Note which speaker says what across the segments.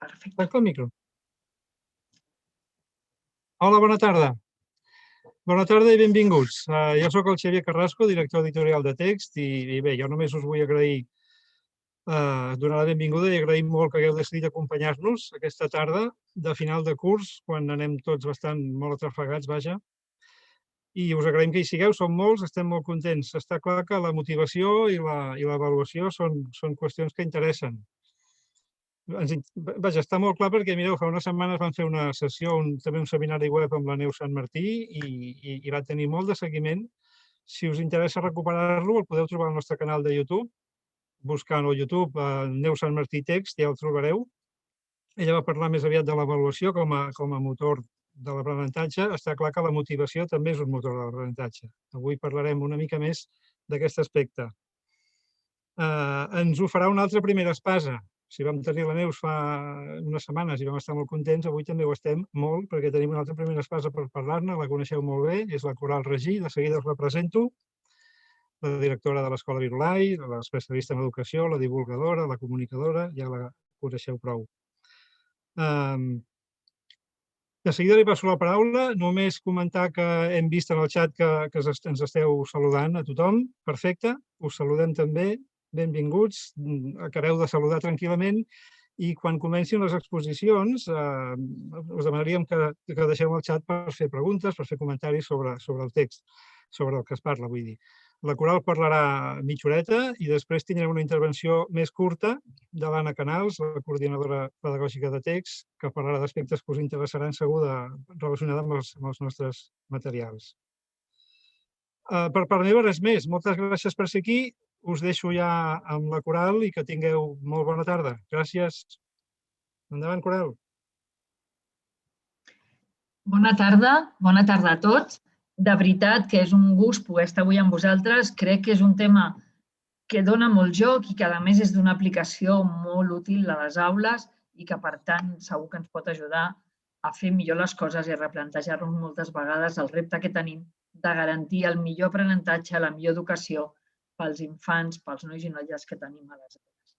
Speaker 1: Perfecte.
Speaker 2: Tanca el micro. Hola, bona tarda. Bona tarda i benvinguts. Jo sóc el Xavier Carrasco, director editorial de Text, i bé, jo només us vull agrair, donar la benvinguda i agraïm molt que hagueu decidit acompanyar-nos aquesta tarda de final de curs, quan anem tots bastant molt atrafegats, vaja. I us agraïm que hi sigueu, som molts, estem molt contents. Està clar que la motivació i l'avaluació són qüestions que interessen. Vaja, està molt clar perquè, mireu, fa unes setmanes vam fer una sessió, també un seminari web amb la Neus Sant Martí i va tenir molt de seguiment. Si us interessa recuperar-lo, el podeu trobar al nostre canal de YouTube, buscant al YouTube Neus Sant Martí Text, ja el trobareu. Ella va parlar més aviat de l'avaluació com a motor de l'aprenentatge. Està clar que la motivació també és un motor de l'aprenentatge. Avui parlarem una mica més d'aquest aspecte. Ens ho farà una altra primera espasa. Si vam tenir la Neus fa unes setmanes i vam estar molt contents, avui també ho estem molt, perquè tenim una altra primera espasa per parlar-ne, la coneixeu molt bé, és la Coral Regí, de seguida us la presento, la directora de l'Escola Virolai, l'especialista en educació, la divulgadora, la comunicadora, ja la coneixeu prou. De seguida li passo la paraula, només comentar que hem vist en el xat que ens esteu saludant a tothom, perfecte, us saludem també. Benvinguts, acabeu de saludar tranquil·lament i quan comencin les exposicions us demanaríem que deixeu el xat per fer preguntes, per fer comentaris sobre el text, sobre el que es parla, vull dir. La Coral parlarà mitja horeta i després tindrem una intervenció més curta de l'Anna Canals, la coordinadora pedagògica de text, que parlarà d'aspectes que us interessaran segur relacionats amb els nostres materials. Per part meva res més. Moltes gràcies per ser aquí. Us deixo ja amb la Coral i que tingueu molt bona tarda. Gràcies. Endavant, Coral.
Speaker 1: Bona tarda a tots. De veritat que és un gust poder estar avui amb vosaltres. Crec que és un tema que dona molt joc i que a més és d'una aplicació molt útil a les aules i que per tant segur que ens pot ajudar a fer millor les coses i a replantejar-nos moltes vegades el repte que tenim de garantir el millor aprenentatge, la millor educació pels infants, pels nois i noies que tenim a les aules.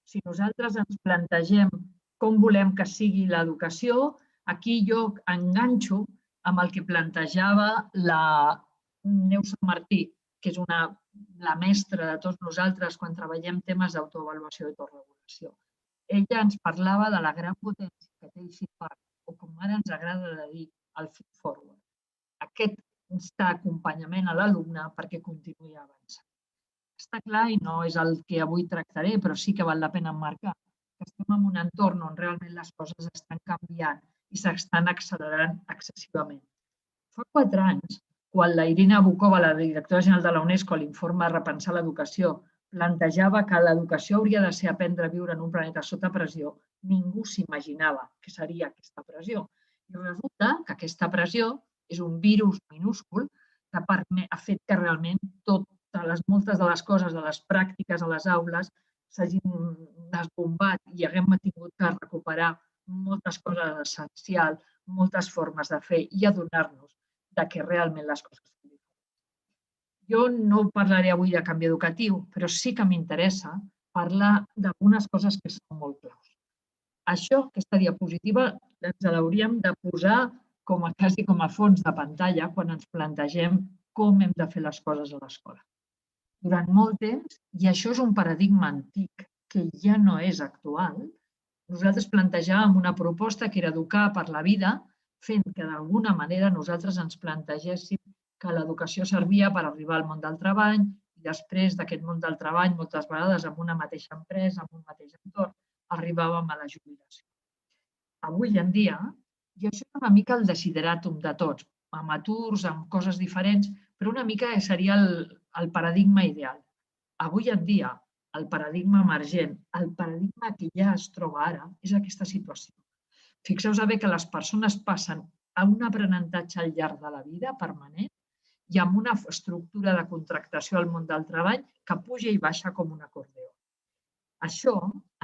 Speaker 1: Si nosaltres ens plantegem com volem que sigui l'educació, aquí jo enganxo amb el que plantejava la Neus Sant Martí, que és la mestra de tots nosaltres quan treballem temes d'autoavaluació i autorregulació. Ella ens parlava de la gran potència que té Easy Park, o com ara ens agrada de dir, el feed forward. Aquest acompanyament a l'alumne perquè continuï avançant. Està clar, i no és el que avui tractaré, però sí que val la pena emmarcar, que estem en un entorn on realment les coses estan canviant i s'estan accelerant excessivament. Fa 4 anys, quan la Irina Bokova, la directora general de la UNESCO, a l'informe Repensar l'educació, plantejava que l'educació hauria de ser aprendre a viure en un planeta sota pressió, ningú s'imaginava què seria aquesta pressió. I resulta que aquesta pressió és un virus minúscul que ha fet que realment moltes de les coses, de les pràctiques a les aules, s'hagin desbombat i haguem tingut que recuperar moltes coses essencials, moltes formes de fer i adonar-nos que realment les coses són diferents. Jo no parlaré avui de canvi educatiu, però sí que m'interessa parlar d'algunes coses que són molt claus. Això, aquesta diapositiva, ens l'hauríem de posar quasi com a fons de pantalla quan ens plantegem com hem de fer les coses a l'escola. Durant molt temps, i això és un paradigma antic que ja no és actual, nosaltres plantejàvem una proposta que era educar per la vida, fent que d'alguna manera nosaltres ens plantegéssim que l'educació servia per arribar al món del treball i després d'aquest món del treball, moltes vegades en una mateixa empresa, en un mateix entorn, arribàvem a la jubilació. Avui en dia, i això és una mica el desideràtum de tots, amb aturs, amb coses diferents, però una mica seria el paradigma ideal. Avui en dia, el paradigma emergent, el paradigma que ja es troba ara, és aquesta situació. Fixeu-vos bé que les persones passen a un aprenentatge al llarg de la vida permanent i amb una estructura de contractació al món del treball que puja i baixa com un acordeó. Això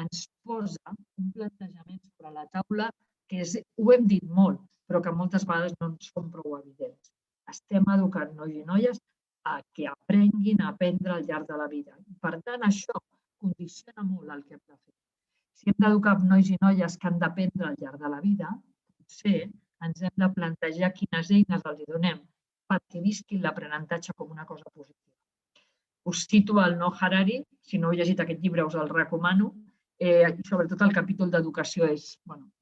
Speaker 1: ens posa un plantejament sobre la taula que ho hem dit molt, però que moltes vegades no ens són prou evidents. Estem educant nois i noies a que aprenguin a aprendre al llarg de la vida. Per tant, això condiciona molt el que hem de fer. Si hem d'educar nois i noies que han d'aprendre al llarg de la vida, potser ens hem de plantejar quines eines els donem perquè visquin l'aprenentatge com una cosa positiva. Us cito el Noah Harari, si no heu llegit aquest llibre us el recomano, i sobretot el capítol d'educació és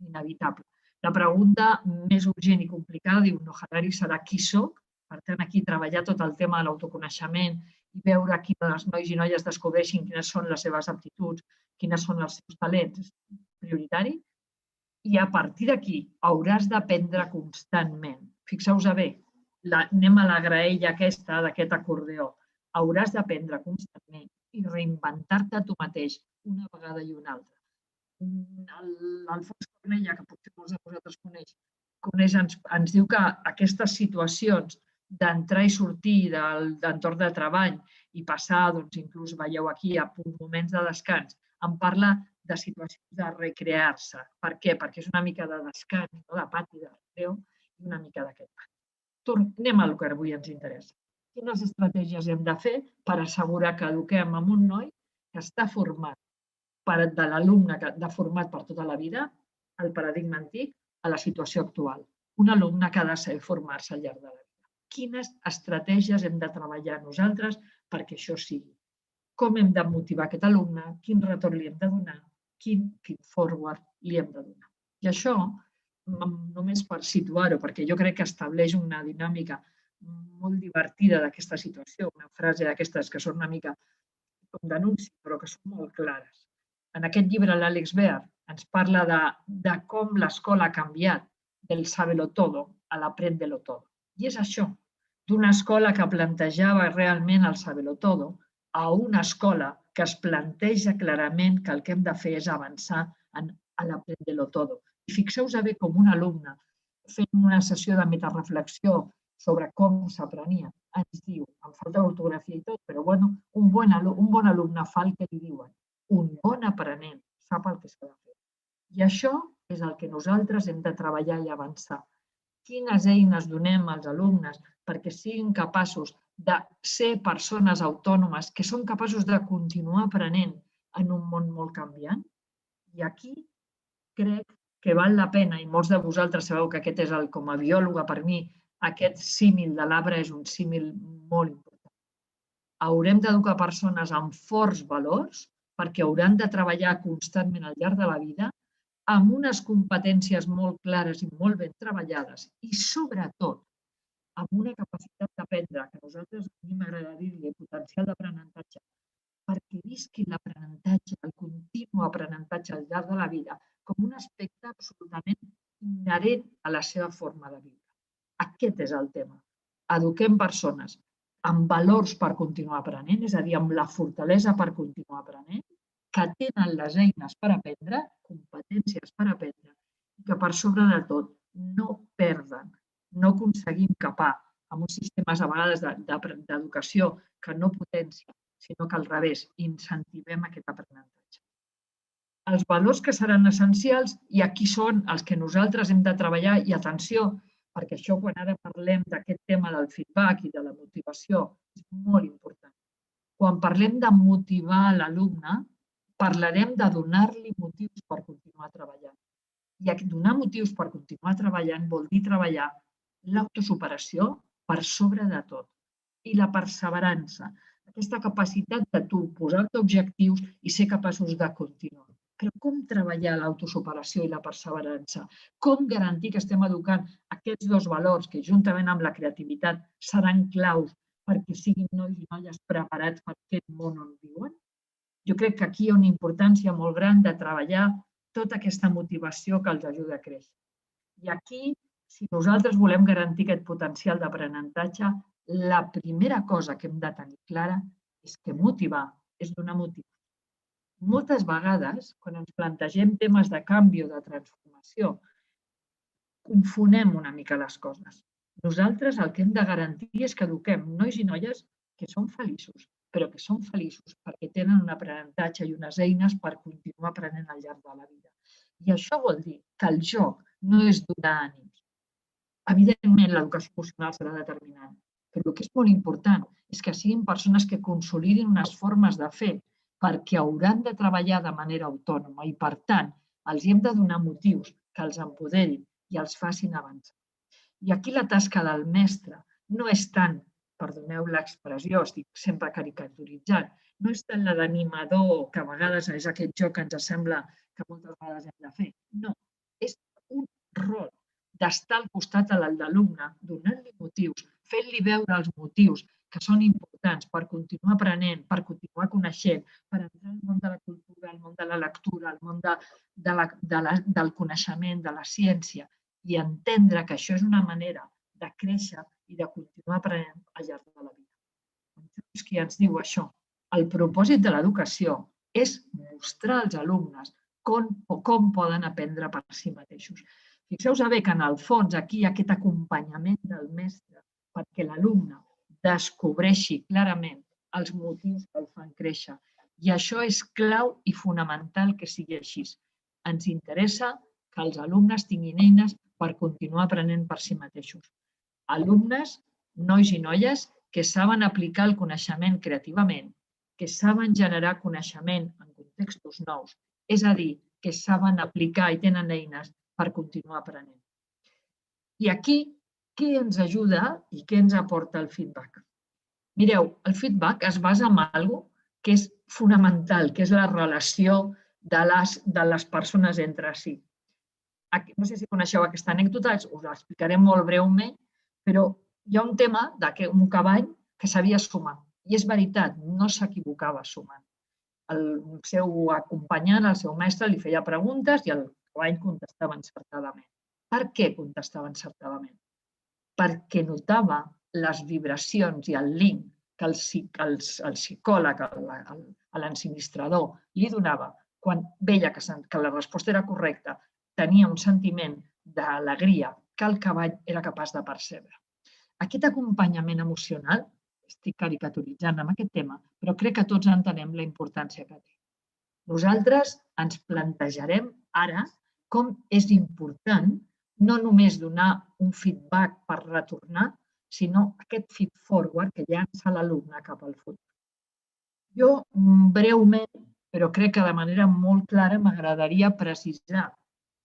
Speaker 1: inevitable. La pregunta més urgent i complicada, diu Noah Harari, serà qui soc? Per tant, aquí treballar tot el tema de l'autoconeixement i veure quines nois i noies descobreixin quines són les seves aptituds, quines són els seus talents, és prioritari. I a partir d'aquí hauràs d'aprendre constantment. Fixeu-vos bé, anem a la graella aquesta d'aquest acordeó. Hauràs d'aprendre constantment i reinventar-te tu mateix una vegada i una altra. L'Alfons Cornella, que potser molts de vosaltres coneix, ens diu que aquestes situacions d'entrar i sortir del l'entorn de treball i passar, inclús veieu aquí, a moments de descans, en parla de situacions de recrear-se. Per què? Perquè és una mica de descans, de pati, de recreu, i una mica d'aquest pati. Anem al que avui ens interessa. Quines estratègies hem de fer per assegurar que eduquem amb un noi que està format de l'alumne format per tota la vida, el paradigma antic, a la situació actual. Un alumne que ha de saber formar-se al llarg de la vida. Quines estratègies hem de treballar nosaltres perquè això sigui? Com hem de motivar aquest alumne? Quin retorn li hem de donar? Quin forward li hem de donar? I això, només per situar-ho, perquè jo crec que estableix una dinàmica molt divertida d'aquesta situació, una frase d'aquestes que són una mica com d'anunci, però que són molt clares. En aquest llibre, l'Àlex Bear ens parla de com l'escola ha canviat del sábelo todo a l'aprendelo todo. I és això, d'una escola que plantejava realment el sábelo todo a una escola que es planteja clarament que el que hem de fer és avançar a l'aprendelo todo. I fixeu-vos bé com un alumne, fent una sessió de metareflexió sobre com s'aprenia, ens diu, amb falta d'ortografia i tot, però un bon alumne fa el que li diuen. Un bon aprenent sap el que s'ha de fer. I això és el que nosaltres hem de treballar i avançar. Quines eines donem als alumnes perquè siguin capaços de ser persones autònomes que són capaços de continuar aprenent en un món molt canviant? I aquí crec que val la pena, i molts de vosaltres sabeu que aquest és com a biòloga per mi, aquest símil de l'arbre és un símil molt important. Haurem d'educar persones amb forts valors perquè hauran de treballar constantment al llarg de la vida amb unes competències molt clares i molt ben treballades i, sobretot, amb una capacitat d'aprendre, que a nosaltres a mi m'agrada dir-li potencial d'aprenentatge, perquè visqui l'aprenentatge, el continu aprenentatge al llarg de la vida, com un aspecte absolutament inherent a la seva forma de viure. Aquest és el tema. Eduquem persones amb valors per continuar aprenent, és a dir, amb la fortalesa per continuar aprenent, que tenen les eines per aprendre, competències per aprendre, i que per sobre de tot no perden, no aconseguim capar amb uns sistemes a vegades d'educació que no potencien, sinó que al revés, incentivem aquest aprenentatge. Els valors que seran essencials, i aquí són els que nosaltres hem de treballar, i atenció, perquè això quan ara parlem d'aquest tema del feedback i de la motivació és molt important. Quan parlem de motivar l'alumne, parlarem de donar-li motius per continuar treballant. I donar motius per continuar treballant vol dir treballar l'autosuperació per sobre de tot i la perseverança, aquesta capacitat de tu posar-te objectius i ser capaços de continuar. Però com treballar l'autosuperació i la perseverança? Com garantir que estem educant aquests dos valors que, juntament amb la creativitat, seran claus perquè siguin nois i noies preparats per aquest món on viuen? Jo crec que aquí hi ha una importància molt gran de treballar tota aquesta motivació que els ajuda a créixer. I aquí, si nosaltres volem garantir aquest potencial d'aprenentatge, la primera cosa que hem de tenir clara és que motivar és donar motivació. Moltes vegades, quan ens plantegem temes de canvi o de transformació, confonem una mica les coses. Nosaltres el que hem de garantir és que eduquem nois i noies que són feliços, però que són feliços perquè tenen un aprenentatge i unes eines per continuar aprenent al llarg de la vida. I això vol dir que el joc no és donar ànims. Evidentment, l'educació emocional serà determinant, però el que és molt important és que siguin persones que consolidin unes formes de fer perquè hauran de treballar de manera autònoma i, per tant, els hem de donar motius que els empoderin i els facin avançar. I aquí la tasca del mestre no és tant, perdoneu l'expressió, estic sempre caricaturitzant, no és tant la d'animador, que a vegades és aquest joc que ens sembla que moltes vegades hem de fer. No, és un rol d'estar al costat de l'alumne, donant-li motius, fent-li veure els motius que són importants per continuar aprenent, per continuar coneixent, per entrar al món de la cultura, al món de la lectura, al món del coneixement, de la ciència, i entendre que això és una manera de créixer i de continuar aprenent al llarg de la vida. És qui ens diu això. El propòsit de l'educació és mostrar als alumnes com poden aprendre per si mateixos. Fixeu-vos bé que en el fons aquí hi ha aquest acompanyament del mestre perquè l'alumne descobreixi clarament els motius que el fan créixer. I això és clau i fonamental que sigui així. Ens interessa que els alumnes tinguin eines per continuar aprenent per si mateixos. Alumnes, nois i noies, que saben aplicar el coneixement creativament, que saben generar coneixement en contextos nous, és a dir, que saben aplicar i tenen eines per continuar aprenent. I aquí, què ens ajuda i què ens aporta el feedback? Mireu, el feedback es basa en alguna cosa que és fonamental, que és la relació de les persones entre si. No sé si coneixeu aquesta anècdota, us l'explicaré molt breument, però hi ha un tema d'un cavall que sabia sumar. I és veritat, no s'equivocava sumant. El seu acompanyant, el seu mestre, li feia preguntes i el cavall contestava encertadament. Per què contestava encertadament? Perquè notava les vibracions i el link que el psicòleg, l'ensinistrador, li donava quan veia que la resposta era correcta, tenia un sentiment d'alegria que el cavall era capaç de percebre. Aquest acompanyament emocional, estic caricaturitzant amb aquest tema, però crec que tots entenem la importància que té. Nosaltres ens plantejarem ara com és important no només donar un feedback per retornar, sinó aquest feed-forward que llança l'alumne cap al futur. Jo, breument, però crec que de manera molt clara, m'agradaria precisar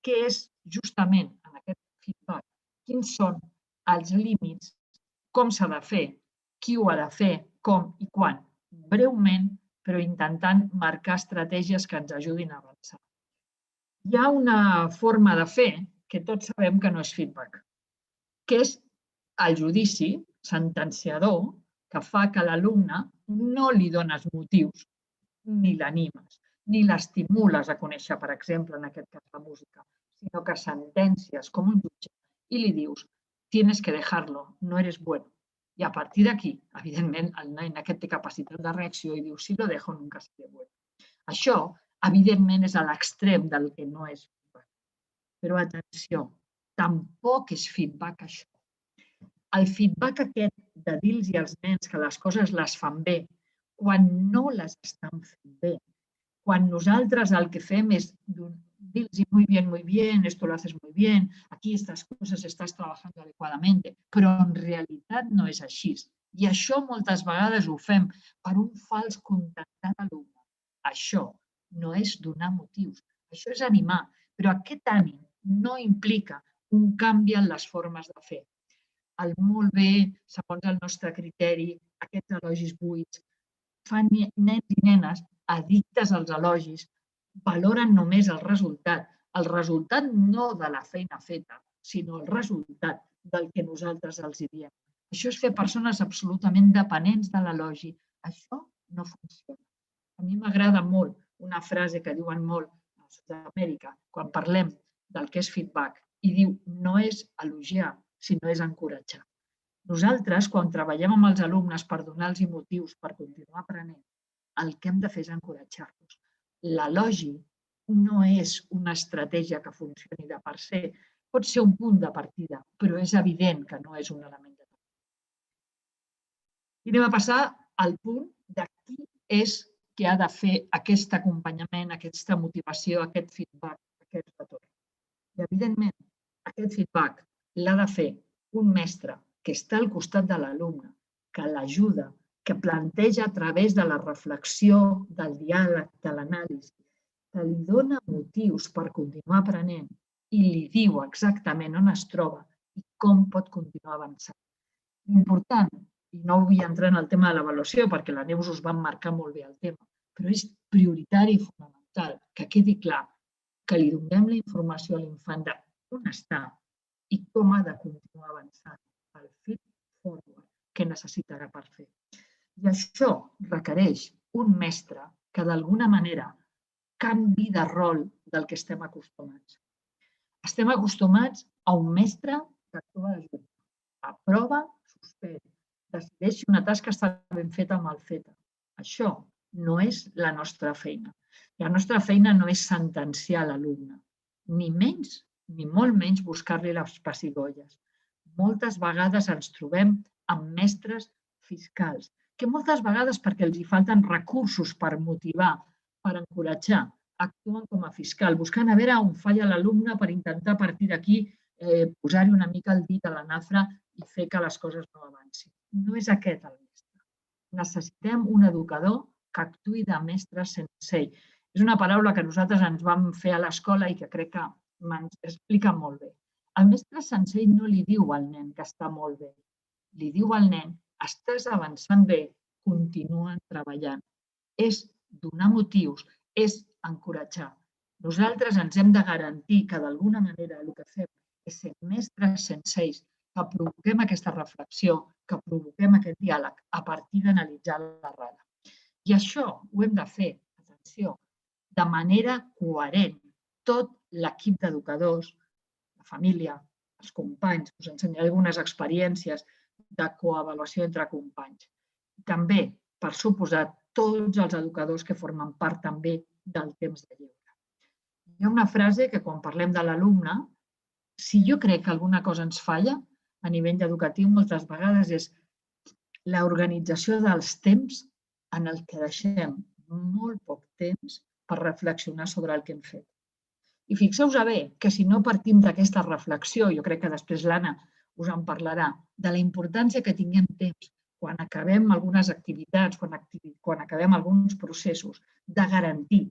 Speaker 1: què és justament en aquest feedback, quins són els límits, com s'ha de fer, qui ho ha de fer, com i quan. Breument, però intentant marcar estratègies que ens ajudin a avançar. Hi ha una forma de fer que tots sabem que no és feedback, que és el judici sentenciador que fa que l'alumne no li dones motius, ni l'animes, ni l'estimules a conèixer, per exemple, en aquest cas la música, sinó que sentencies com un jutge i li dius tienes que dejarlo, no eres bueno. I a partir d'aquí, evidentment, el nen aquest té capacitat de reacció i diu si lo dejo nunca seré bueno. Això, evidentment, és a l'extrem del que no és feedback. Però atenció, tampoc és feedback això. El feedback aquest de dir-los als nens que les coses les fan bé quan no les estan fent bé, quan nosaltres el que fem és dir-los muy bien, esto lo haces muy bien, aquí estas cosas estás trabajando adecuadamente, però en realitat no és així. I això moltes vegades ho fem per un fals contentar l'alumne. Això no és donar motius, això és animar, però aquest ànim no implica un canvi en les formes de fer. El molt bé, segons el nostre criteri, aquests elogis buits, fan nens i nenes addictes als elogis, valoren només el resultat no de la feina feta, sinó el resultat del que nosaltres els diem. Això és fer persones absolutament dependents de l'elogi. Això no funciona. A mi m'agrada molt una frase que diuen molt a Sud-amèrica quan parlem del que és feedback i diu no és elogiar, sinó és encoratjar. Nosaltres, quan treballem amb els alumnes per donar-los motius per continuar aprenent, el que hem de fer és encoratjar-los. L'elogi no és una estratègia que funcioni de per se. Pot ser un punt de partida, però és evident que no és un element de partida. I anem a passar al punt de qui és que ha de fer aquest acompanyament, aquesta motivació, aquest feedback, aquest retorn. I, evidentment, aquest feedback l'ha de fer un mestre que està al costat de l'alumne, que l'ajuda, que planteja a través de la reflexió, del diàleg, de l'anàlisi, que li dona motius per continuar aprenent i li diu exactament on es troba i com pot continuar avançant. L'important, i no vull entrar en el tema de l'avaluació perquè la Neus us va marcar molt bé el tema, però és prioritari i fonamental que quedi clar que li donem la informació a l'infant d'on està i com ha de continuar avançant el feed forward que necessitarà per fer. I això requereix un mestre que d'alguna manera canvi de rol del que estem acostumats. Estem acostumats a un mestre que actua d'ajut, aprova, suspèn, decideix si una tasca està ben feta o mal feta. Això no és la nostra feina. La nostra feina no és sentenciar l'alumne, ni menys, ni molt menys buscar-li les pessigolles. Moltes vegades ens trobem amb mestres fiscals, que moltes vegades perquè els hi falten recursos per motivar, per encoratjar, actuen com a fiscal, buscant a veure on falla l'alumne per intentar a partir d'aquí posar-hi una mica el dit a la nafra i fer que les coses no avancin. No és aquest el mestre. Necessitem un educador que actuï de mestre sensei. És una paraula que nosaltres ens vam fer a l'escola i que crec que ens explica molt bé. El mestre sensei no li diu al nen que està molt bé. Li diu al nen, estàs avançant bé, continua treballant. És donar motius, és encoratjar. Nosaltres ens hem de garantir que d'alguna manera el que fem és ser mestres senseis, que provoquem aquesta reflexió, que provoquem aquest diàleg a partir d'analitzar l'arrel. I això ho hem de fer, atenció, de manera coherent. Tot l'equip d'educadors, la família, els companys, us ensenyaré algunes experiències de coavaluació entre companys. També, per suposat, tots els educadors que formen part també del temps de lleure. Hi ha una frase que quan parlem de l'alumne, si jo crec que alguna cosa ens falla a nivell educatiu moltes vegades és l'organització dels temps en el que deixem molt poc temps per reflexionar sobre el que hem fet. I fixeu-vos bé que si no partim d'aquesta reflexió, jo crec que després l'Anna us en parlarà, de la importància que tinguem temps quan acabem algunes activitats, quan acabem alguns processos, de garantir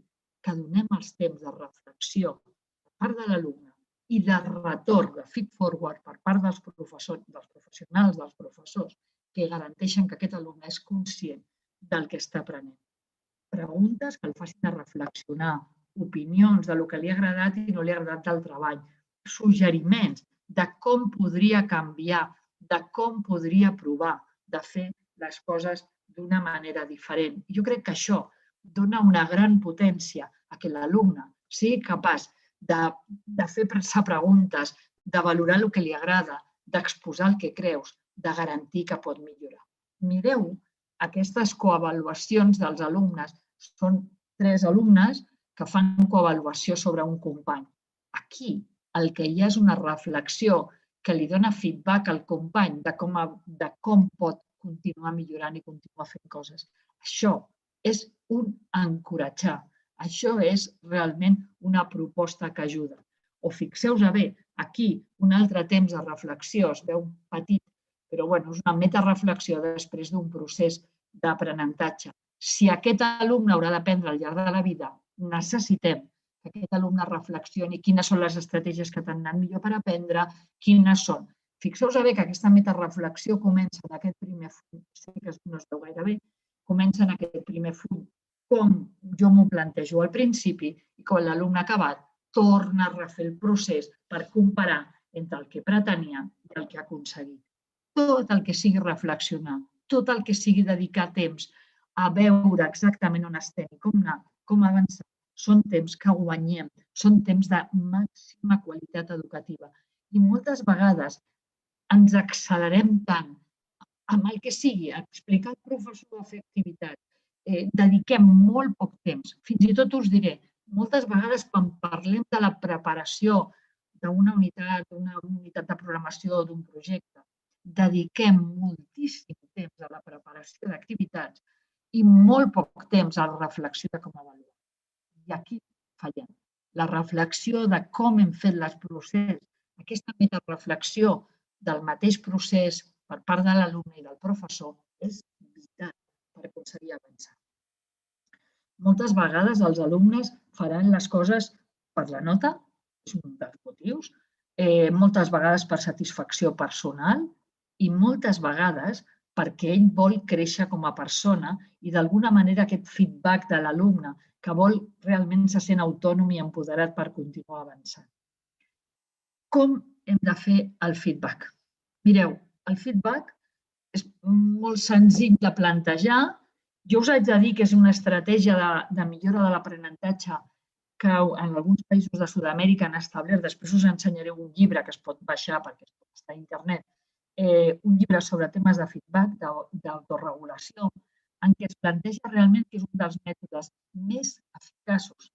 Speaker 1: que donem els temps de reflexió per part de l'alumne i de retorn, de feed forward per part dels professionals, dels professors, que garanteixen que aquest alumne és conscient del que està aprenent. Preguntes que el facin reflexionar, opinions del que li ha agradat i no li ha agradat del treball, suggeriments de com podria canviar, de com podria provar de fer les coses d'una manera diferent. Jo crec que això dona una gran potència a que l'alumne sigui capaç de fer-se preguntes, de valorar el que li agrada, d'exposar el que creus, de garantir que pot millorar. Mireu aquestes coavaluacions dels alumnes. Són 3 alumnes que fan coavaluació sobre un company. Aquí el que hi ha és una reflexió que li dona feedback al company de com pot continuar millorant i continuar fent coses. Això és un encoratjar. Això és realment una proposta que ajuda. O fixeu-vos bé, aquí un altre temps de reflexió, es veu petit, però és una metareflexió després d'un procés d'aprenentatge. Si aquest alumne haurà d'aprendre al llarg de la vida, necessitem que aquest alumne reflexioni quines són les estratègies que t'han anat millor per aprendre, quines són. Fixeu-vos bé que aquesta metareflexió comença en aquest primer full, sé que no es veu gaire bé, comença en aquest primer full, com jo m'ho plantejo al principi i quan l'alumne ha acabat torna a refer el procés per comparar entre el que pretenia i el que ha aconseguit. Tot el que sigui reflexionar, tot el que sigui dedicar temps a veure exactament on estem i com avançar, són temps que guanyem, són temps de màxima qualitat educativa. I moltes vegades ens accelerem tant amb el que sigui, a explicar al professor a fer activitats, dediquem molt poc temps. Fins i tot us diré, moltes vegades quan parlem de la preparació d'una unitat de programació d'un projecte, dediquem moltíssim temps a la preparació d'activitats i molt poc temps a la reflexió de com avaluar. I aquí fallem. La reflexió de com hem fet el procés, aquesta metareflexió del mateix procés per part de l'alumne i del professor és vital. pot seguir avançant. Moltes vegades els alumnes faran les coses per la nota, és un dels motius, moltes vegades per satisfacció personal i moltes vegades perquè ell vol créixer com a persona i d'alguna manera aquest feedback de l'alumne que vol realment se sent autònom i empoderat per continuar avançant. Com hem de fer el feedback? Mireu, el feedback és molt senzill de plantejar. Jo us haig de dir que és una estratègia de millora de l'aprenentatge que en alguns països de Sud-amèrica han establert. Després us ensenyaré un llibre que es pot baixar perquè es pot estar a internet, un llibre sobre temes de feedback, d'autoregulació, en què es planteja realment que és un dels mètodes més eficaços,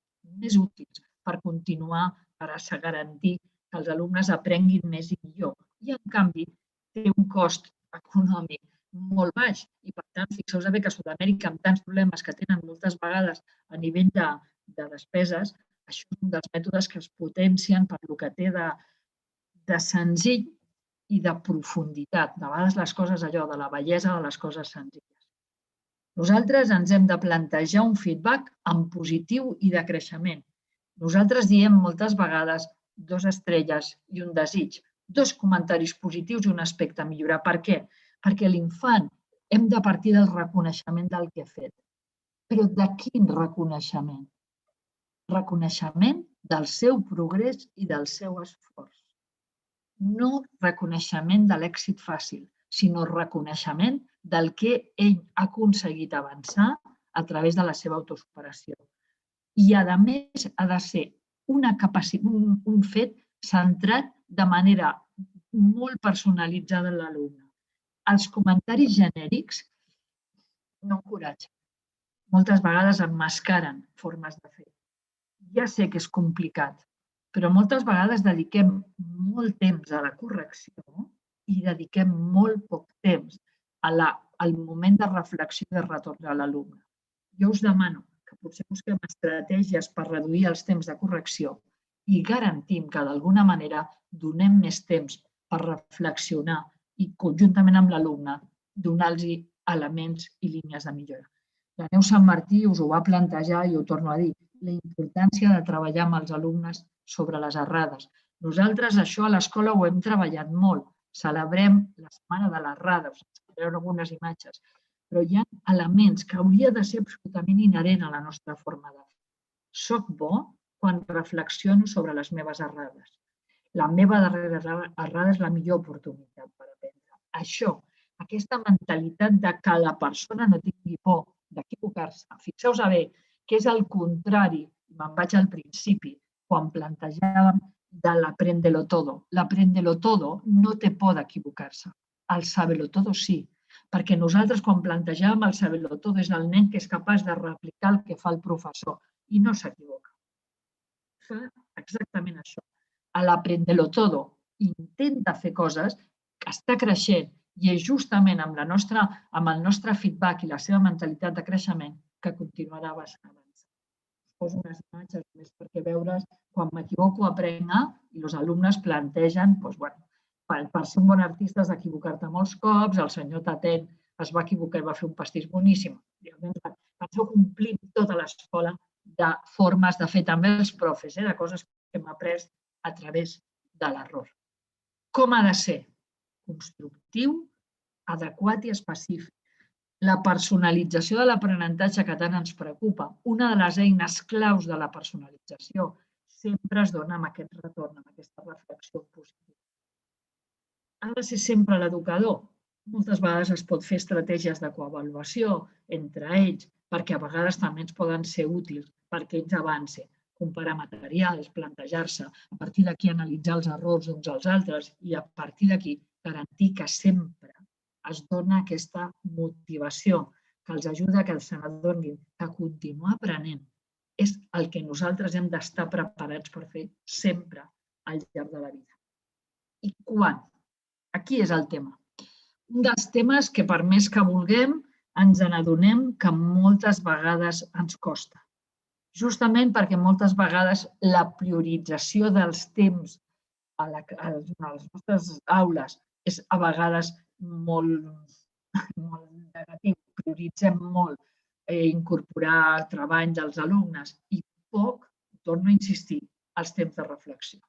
Speaker 1: més útils per continuar, per garantir que els alumnes aprenguin més i millor. I, en canvi, té un cost econòmic molt baix i, per tant, fixeu-vos bé que a Sud-amèrica, amb tants problemes que tenen moltes vegades a nivell de despeses, això és un dels mètodes que es potencien per el que té de senzill i de profunditat. De vegades les coses, allò de la bellesa de les coses senzilles. Nosaltres ens hem de plantejar un feedback en positiu i de creixement. Nosaltres diem moltes vegades 2 estrelles i un desig, 2 comentaris positius i un aspecte a millorar. Per què? Perquè l'infant hem de partir del reconeixement del que ha fet. Però de quin reconeixement? Reconeixement del seu progrés i del seu esforç. No reconeixement de l'èxit fàcil, sinó reconeixement del que ell ha aconseguit avançar a través de la seva autosuperació. I, a més, ha de ser un fet centrat de manera molt personalitzada en l'alumne. Els comentaris genèrics no encoratgen. Moltes vegades emmascaren formes de fer. Ja sé que és complicat, però moltes vegades dediquem molt temps a la correcció i dediquem molt poc temps al moment de reflexió i de retorn a l'alumne. Jo us demano que potser busquem estratègies per reduir els temps de correcció i garantim que d'alguna manera donem més temps per reflexionar i conjuntament amb l'alumne donar-los elements i línies de millora. La Neus Sant Martí us ho va plantejar i ho torno a dir, la importància de treballar amb els alumnes sobre les errades. Nosaltres això a l'escola ho hem treballat molt. Celebrem la setmana de l'errada, us ensenyaré algunes imatges, però hi ha elements que hauria de ser absolutament inherent a la nostra forma de fer. Soc bo quan reflexiono sobre les meves errades. La meva darrera errada és la millor oportunitat per aprendre. Això, aquesta mentalitat de que la persona no tingui por d'equivocar-se. Fixeu-vos bé que és el contrari, me'n vaig al principi, quan plantejàvem de l'aprendelo todo. L'aprendelo todo no té por d'equivocar-se. El sabelo todo sí, perquè nosaltres quan plantejàvem el sabelo todo és el nen que és capaç de replicar el que fa el professor i no s'equivoca. Fa exactament això. L'aprendelo todo intenta fer coses que està creixent i és justament amb el nostre feedback i la seva mentalitat de creixement que continuarà avançant. Us poso unes imatges més perquè veures quan m'equivoco aprenc i els alumnes plantegen, per ser un bon artista has d'equivocar-te molts cops, el senyor Tatet es va equivocar i va fer un pastís boníssim. Penseu que omplim tota l'escola de formes de fer també els profes, de coses que hem après a través de l'error. Com ha de ser? Constructiu, adequat i específic. La personalització de l'aprenentatge que tant ens preocupa, una de les eines claus de la personalització, sempre es dona amb aquest retorn, amb aquesta reflexió positiva. Ha de ser sempre l'educador. Moltes vegades es pot fer estratègies de coavaluació entre ells, perquè a vegades també ens poden ser útils perquè ells avancin. Comparar materials, plantejar-se, a partir d'aquí analitzar els errors uns als altres i a partir d'aquí garantir que sempre es dona aquesta motivació que els ajuda que se n'adonin que continuar aprenent és el que nosaltres hem d'estar preparats per fer sempre al llarg de la vida. I quan? Aquí és el tema. Un dels temes que per més que vulguem ens n'adonem que moltes vegades ens costa. Justament perquè moltes vegades la priorització dels temps a les nostres aules és a vegades molt negatiu. prioritzem molt incorporar treball dels alumnes i poc, torno a insistir, els temps de reflexió.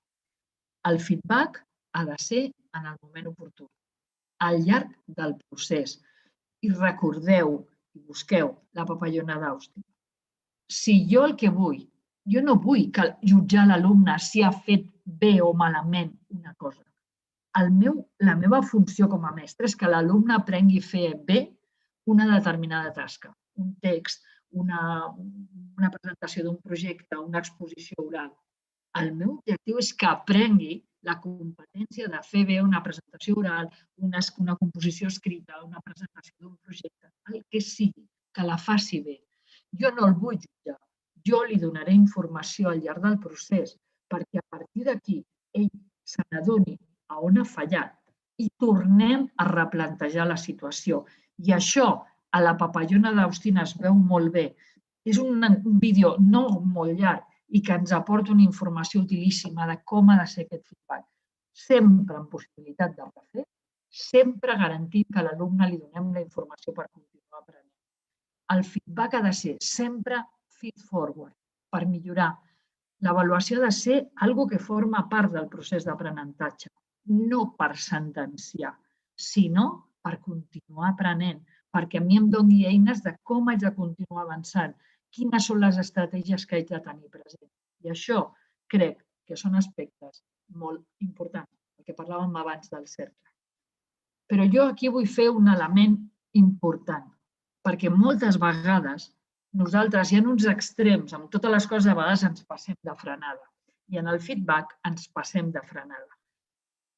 Speaker 1: El feedback ha de ser en el moment oportú, al llarg del procés. I recordeu i busqueu la papallona d'Austin. Si jo el que vull, jo no vull jutjar l'alumne si ha fet bé o malament una cosa. La meva funció com a mestre és que l'alumne aprengui a fer bé una determinada tasca, un text, una presentació d'un projecte, una exposició oral. El meu objectiu és que aprengui la competència de fer bé una presentació oral, una composició escrita, una presentació d'un projecte, el que sigui, que la faci bé. Jo no el vull jutjar, jo li donaré informació al llarg del procés perquè a partir d'aquí ell se n'adoni a on ha fallat i tornem a replantejar la situació. I això a la papallona d'Austin es veu molt bé. És un vídeo no molt llarg i que ens aporta una informació utilíssima de com ha de ser aquest feedback. Sempre amb possibilitat de refer, sempre garantint que a l'alumne li donem la informació per continuar aprenent. El feedback ha de ser sempre feed forward, per millorar. L'avaluació ha de ser algo que forma part del procés d'aprenentatge, no per sentenciar, sinó per continuar aprenent, perquè a mi em doni eines de com haig de continuar avançant, quines són les estratègies que haig de tenir present. I això crec que són aspectes molt importants, el que parlàvem abans del cercle. Però jo aquí vull fer un element important, perquè moltes vegades nosaltres hi ha uns extrems, amb totes les coses a vegades ens passem de frenada i en el feedback ens passem de frenada.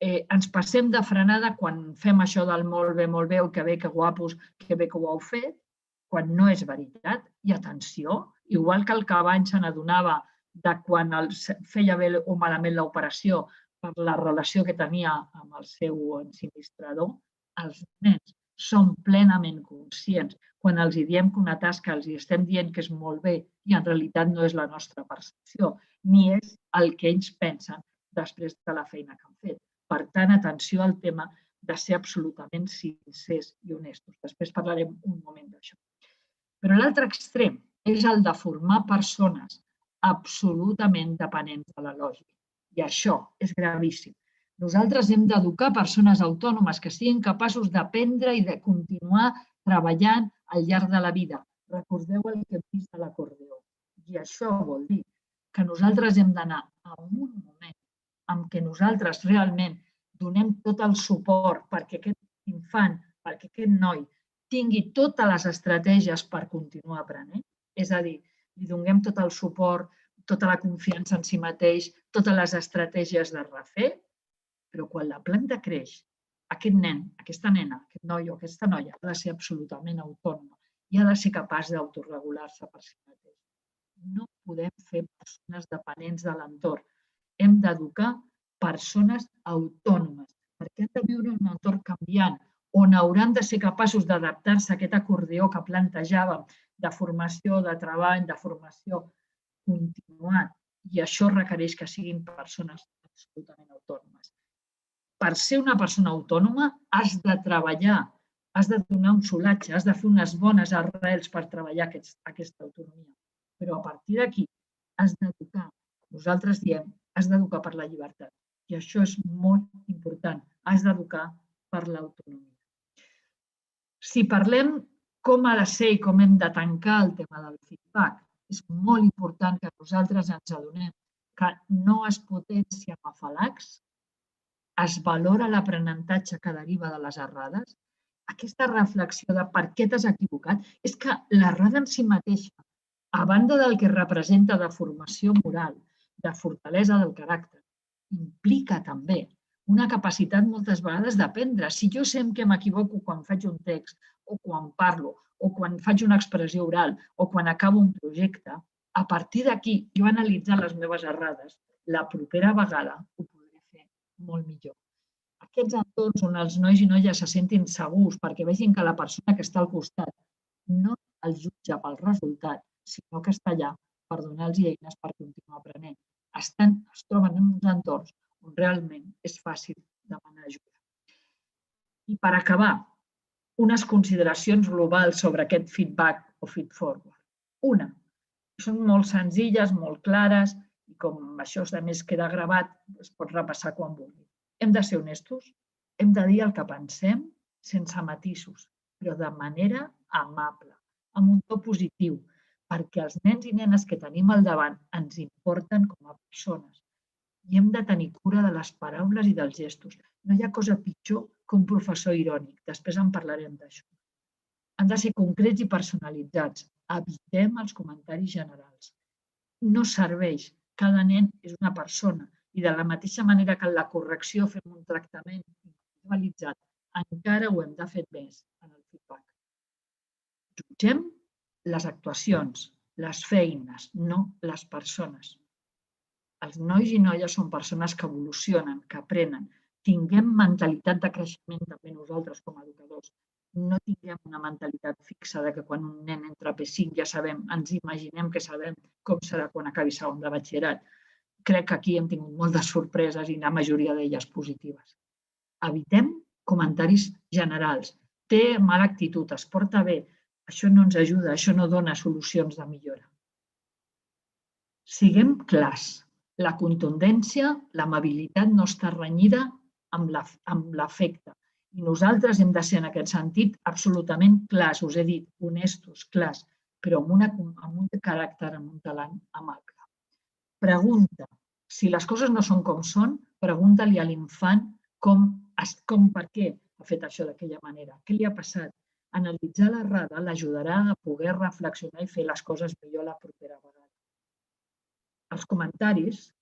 Speaker 1: Ens passem de frenada quan fem això del molt bé, o que bé, que guapos, que bé que ho heu fet, quan no és veritat. I atenció, igual que el cavall se n'adonava de quan feia bé o malament l'operació per la relació que tenia amb el seu ensinistrador, els nens són plenament conscients quan els diem que una tasca els estem dient que és molt bé i en realitat no és la nostra percepció, ni és el que ells pensen després de la feina que han fet. Per tant, atenció al tema de ser absolutament sincers i honestos. Després parlarem un moment d'això. Però l'altre extrem és el de formar persones absolutament dependents de l'elogi. I això és gravíssim. Nosaltres hem d'educar persones autònomes que siguin capaços d'aprendre i de continuar treballant al llarg de la vida. Recordeu el que hem vist de l'acordeó. I això vol dir que nosaltres hem d'anar a un moment en què nosaltres realment donem tot el suport perquè aquest infant, perquè aquest noi tingui totes les estratègies per continuar aprenent. És a dir, li donem tot el suport, tota la confiança en si mateix, totes les estratègies de refer, però quan la planta creix, aquest nen, aquesta nena, aquest noi o aquesta noia ha de ser absolutament autònoma i ha de ser capaç d'autoregular-se per si mateix. No podem fer persones dependents de l'entorn. Hem d'educar persones autònomes, perquè han de viure en un entorn canviant, on hauran de ser capaços d'adaptar-se a aquest acordeó que plantejàvem de formació, de treball, de formació continuat. I això requereix que siguin persones absolutament autònomes. Per ser una persona autònoma has de treballar, has de donar un solatge, has de fer unes bones arrels per treballar aquesta autonomia. Però a partir d'aquí has d'educar, nosaltres diem, has d'educar per la llibertat. I això és molt important, has d'educar per l'autonomia. Si parlem com ha de ser i com hem de tancar el tema del feedback, és molt important que nosaltres ens adonem que no es potencia amb afalacs, es valora l'aprenentatge que deriva de les errades. Aquesta reflexió de per què t'has equivocat és que l'errada en si mateixa, a banda del que representa de formació moral, de fortalesa del caràcter, implica també una capacitat moltes vegades d'aprendre. Si jo sé que m'equivoco quan faig un text o quan parlo o quan faig una expressió oral o quan acabo un projecte, a partir d'aquí jo analitzar les meves errades, la propera vegada ho podré fer molt millor. Aquests entorns on els nois i noies se sentin segurs perquè vegin que la persona que està al costat no els jutja pel resultat, sinó que està allà per donar-los eines per continuar aprenent. Es troben en uns entorns on realment és fàcil demanar ajuda. I per acabar, unes consideracions globals sobre aquest feedback o feed-forward. Una, són molt senzilles, molt clares, i com això a més queda gravat, es pot repassar quan vulgui. Hem de ser honestos, hem de dir el que pensem sense matisos, però de manera amable, amb un to positiu, perquè els nens i nenes que tenim al davant ens importen com a persones i hem de tenir cura de les paraules i dels gestos. No hi ha cosa pitjor que un professor irònic, després en parlarem d'això. Han de ser concrets i personalitzats. Evitem els comentaris generals. No serveix. Cada nen és una persona i de la mateixa manera que en la correcció fem un tractament individualitzat, encara ho hem de fer més en el feedback. Jutgem les actuacions, les feines, no les persones. Els nois i noies són persones que evolucionen, que aprenen. Tinguem mentalitat de creixement també nosaltres com a educadors. No tinguem una mentalitat fixa de que quan un nen entra a P5 ja sabem, ens imaginem que sabem com serà quan acabi segon de batxillerat. Crec que aquí hem tingut moltes sorpreses i la majoria d'elles positives. Evitem comentaris generals. Té mala actitud, es porta bé. Això no ens ajuda, això no dona solucions de millora. Siguem clars. La contundència, l'amabilitat no està renyida amb l'afecte. I nosaltres hem de ser en aquest sentit absolutament clars, us he dit, honestos, clars, però amb un caràcter, amb un talent amable. Pregunta. Si les coses no són com són, pregunta-li a l'infant per què ha fet això d'aquella manera, què li ha passat. Analitzar l'errada l'ajudarà a poder reflexionar i fer les coses millor la propera vegada. Els comentaris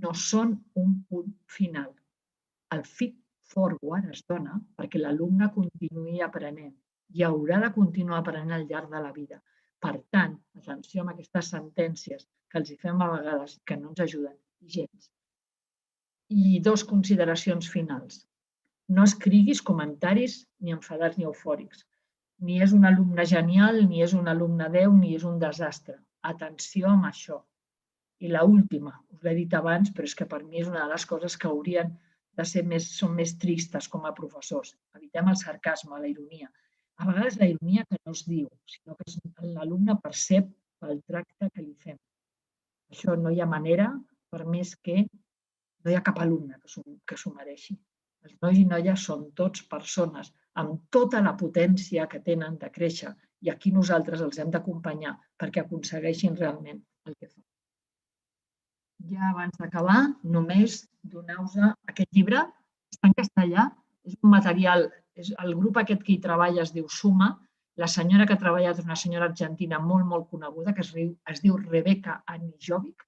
Speaker 1: no són un punt final. El feed-forward es dona perquè l'alumne continuï aprenent i haurà de continuar aprenent al llarg de la vida. Per tant, atenció amb aquestes sentències que els hi fem a vegades que no ens ajuden gens. I 2 consideracions finals. No escriguis comentaris ni enfadats ni eufòrics. Ni és un alumne genial, ni és un alumne 10, ni és un desastre. Atenció amb això. I l'última, us l'he dit abans, però és que per mi és una de les coses que haurien de ser són més tristes com a professors. Evitem el sarcasme, la ironia. A vegades la ironia que no es diu, sinó que l'alumne percep pel tracte que li fem. Això no hi ha manera, per més que no hi ha cap alumne que s'ho mereixi. Els nois i noies són tots persones amb tota la potència que tenen de créixer i aquí nosaltres els hem d'acompanyar perquè aconsegueixin realment el que fan. Ja abans d'acabar, només donar-vos aquest llibre. Està en castellà, és un material, el grup aquest que hi treballa es diu Suma. La senyora que ha treballat és una senyora argentina molt coneguda que es diu Rebecca Anijovic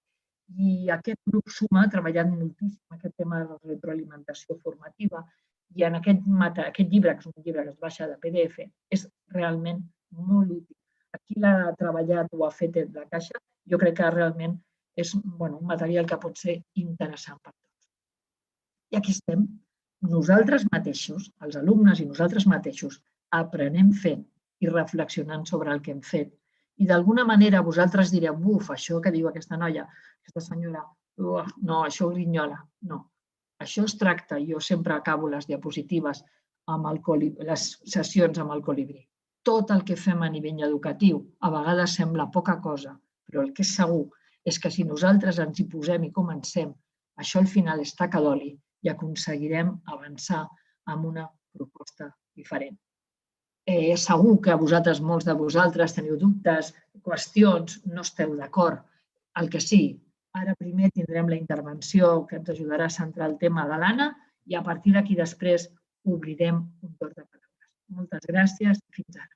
Speaker 1: i aquest grup Suma ha treballat moltíssim aquest tema de la retroalimentació formativa i en aquest llibre, que és un llibre que es baixa de PDF, és realment molt útil. Aquí l'ha treballat o ha fet de caixa, jo crec que realment és un material que pot ser interessant per tots. I aquí estem, nosaltres mateixos, els alumnes i nosaltres mateixos, aprenem fent i reflexionant sobre el que hem fet. I d'alguna manera vosaltres direu, això que diu aquesta noia, aquesta senyora, no, això grinyola. No, això es tracta, jo sempre acabo les diapositives amb les sessions amb el colibrí. Tot el que fem a nivell educatiu a vegades sembla poca cosa, però el que és segur és que si nosaltres ens hi posem i comencem, això al final és taca d'oli i aconseguirem avançar amb una proposta diferent. Segur que molts de vosaltres teniu dubtes, qüestions, no esteu d'acord. El que sí, ara primer tindrem la intervenció que ens ajudarà a centrar el tema de l'Anna i a partir d'aquí després obrirem un torn de paraules. Moltes gràcies i fins ara.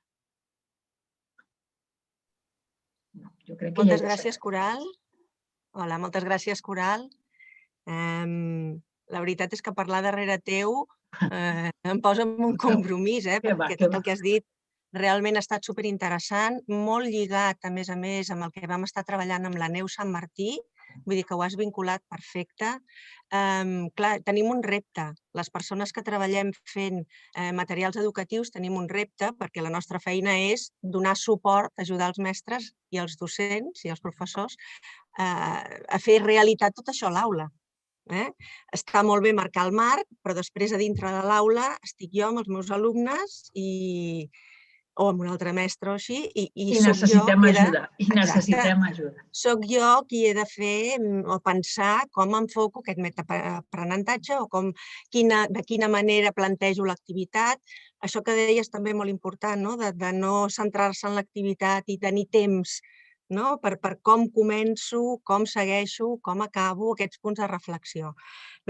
Speaker 3: Moltes gràcies, Coral. Hola, moltes gràcies, Coral. La veritat és que parlar darrere teu em posa en un compromís, perquè tot el que has dit realment ha estat superinteressant, molt lligat, a més, amb el que vam estar treballant amb la Neus Sant Martí, vull dir que ho has vinculat perfecte. Clar, tenim un repte. Les persones que treballem fent materials educatius tenim un repte perquè la nostra feina és donar suport, ajudar els mestres i els docents i els professors a fer realitat tot això a l'aula. Està molt bé marcar el marc, però després a dintre de l'aula estic jo amb els meus alumnes o amb un altre mestre o així, i
Speaker 1: necessitem ajuda. I necessitem ajuda.
Speaker 3: Soc jo qui he de fer o pensar com enfoco aquest metaaprenentatge o de quina manera plantejo l'activitat. Això que deies també molt important, de no centrar-se en l'activitat i tenir temps per com començo, com segueixo, com acabo, aquests punts de reflexió.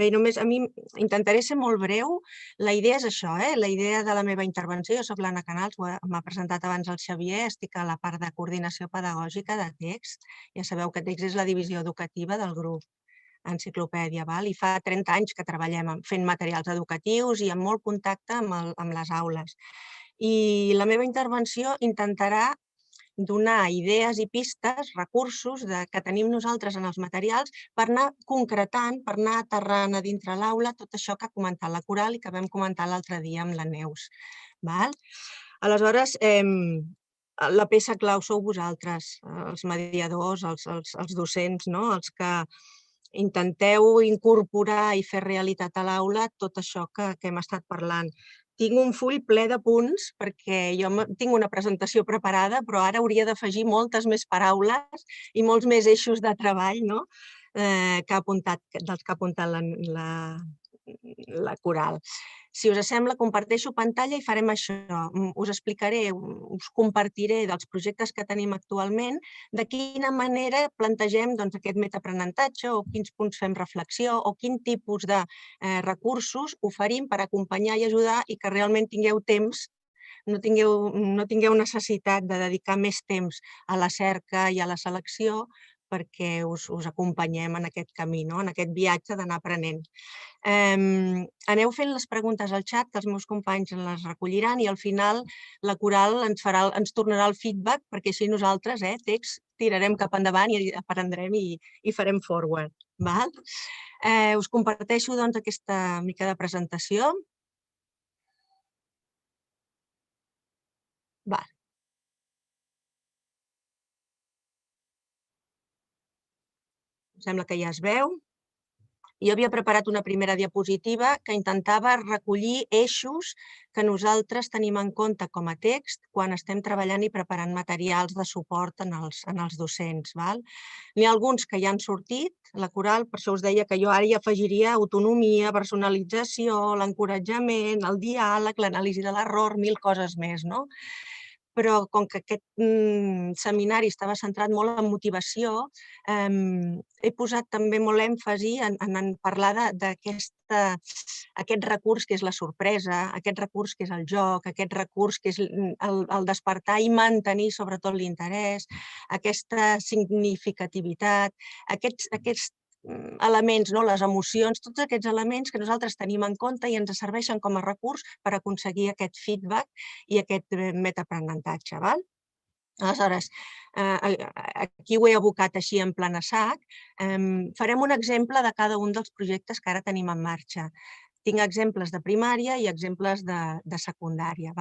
Speaker 3: Bé, només a mi intentaré ser molt breu. La idea és això, la idea de la meva intervenció. Jo soc l'Anna Canals, m'ha presentat abans el Xavier, estic a la part de coordinació pedagògica de Text. Ja sabeu que Text és la divisió educativa del grup Enciclopèdia, i fa 30 anys que treballem fent materials educatius i amb molt contacte amb les aules. I la meva intervenció intentarà donar idees i pistes, recursos que tenim nosaltres en els materials per anar concretant, per anar aterrant a dintre l'aula tot això que ha comentat la Coral i que vam comentar l'altre dia amb la Neus. Aleshores, la peça clau sou vosaltres, els mediadors, els docents, els que intenteu incorporar i fer realitat a l'aula tot això que hem estat parlant. Tinc un full ple de punts perquè jo tinc una presentació preparada, però ara hauria d'afegir moltes més paraules i molts més eixos de treball dels que ha apuntat la Coral. Si us sembla, comparteixo pantalla i farem això. Us explicaré, us compartiré dels projectes que tenim actualment, de quina manera plantegem aquest metaaprenentatge o quins punts fem reflexió o quin tipus de recursos oferim per acompanyar i ajudar i que realment tingueu temps, no tingueu necessitat de dedicar més temps a la cerca i a la selecció perquè us acompanyem en aquest camí, en aquest viatge d'anar aprenent. Aneu fent les preguntes al xat, que els meus companys les recolliran i al final la Coral ens tornarà el feedback perquè així nosaltres, Text, tirarem cap endavant i aprendrem i farem forward. Us comparteixo aquesta mica de presentació. Em sembla que ja es veu. Jo havia preparat una primera diapositiva que intentava recollir eixos que nosaltres tenim en compte com a Text quan estem treballant i preparant materials de suport en els docents. N'hi ha alguns que ja han sortit, la Coral, per això us deia que jo ara hi afegiria autonomia, personalització, l'encoratjament, el diàleg, l'anàlisi de l'error, 1000 coses més, però com que aquest seminari estava centrat molt en motivació, he posat també molt èmfasi en parlar d'aquest recurs que és la sorpresa, aquest recurs que és el joc, aquest recurs que és el despertar i mantenir sobretot l'interès, aquesta significativitat, aquests elements, les emocions, tots aquests elements que nosaltres tenim en compte i ens serveixen com a recurs per aconseguir aquest feedback i aquest metaaprenentatge. Aleshores, aquí ho he abocat així en plana sac. Farem un exemple de cada un dels projectes que ara tenim en marxa. Tinc exemples de primària i exemples de secundària.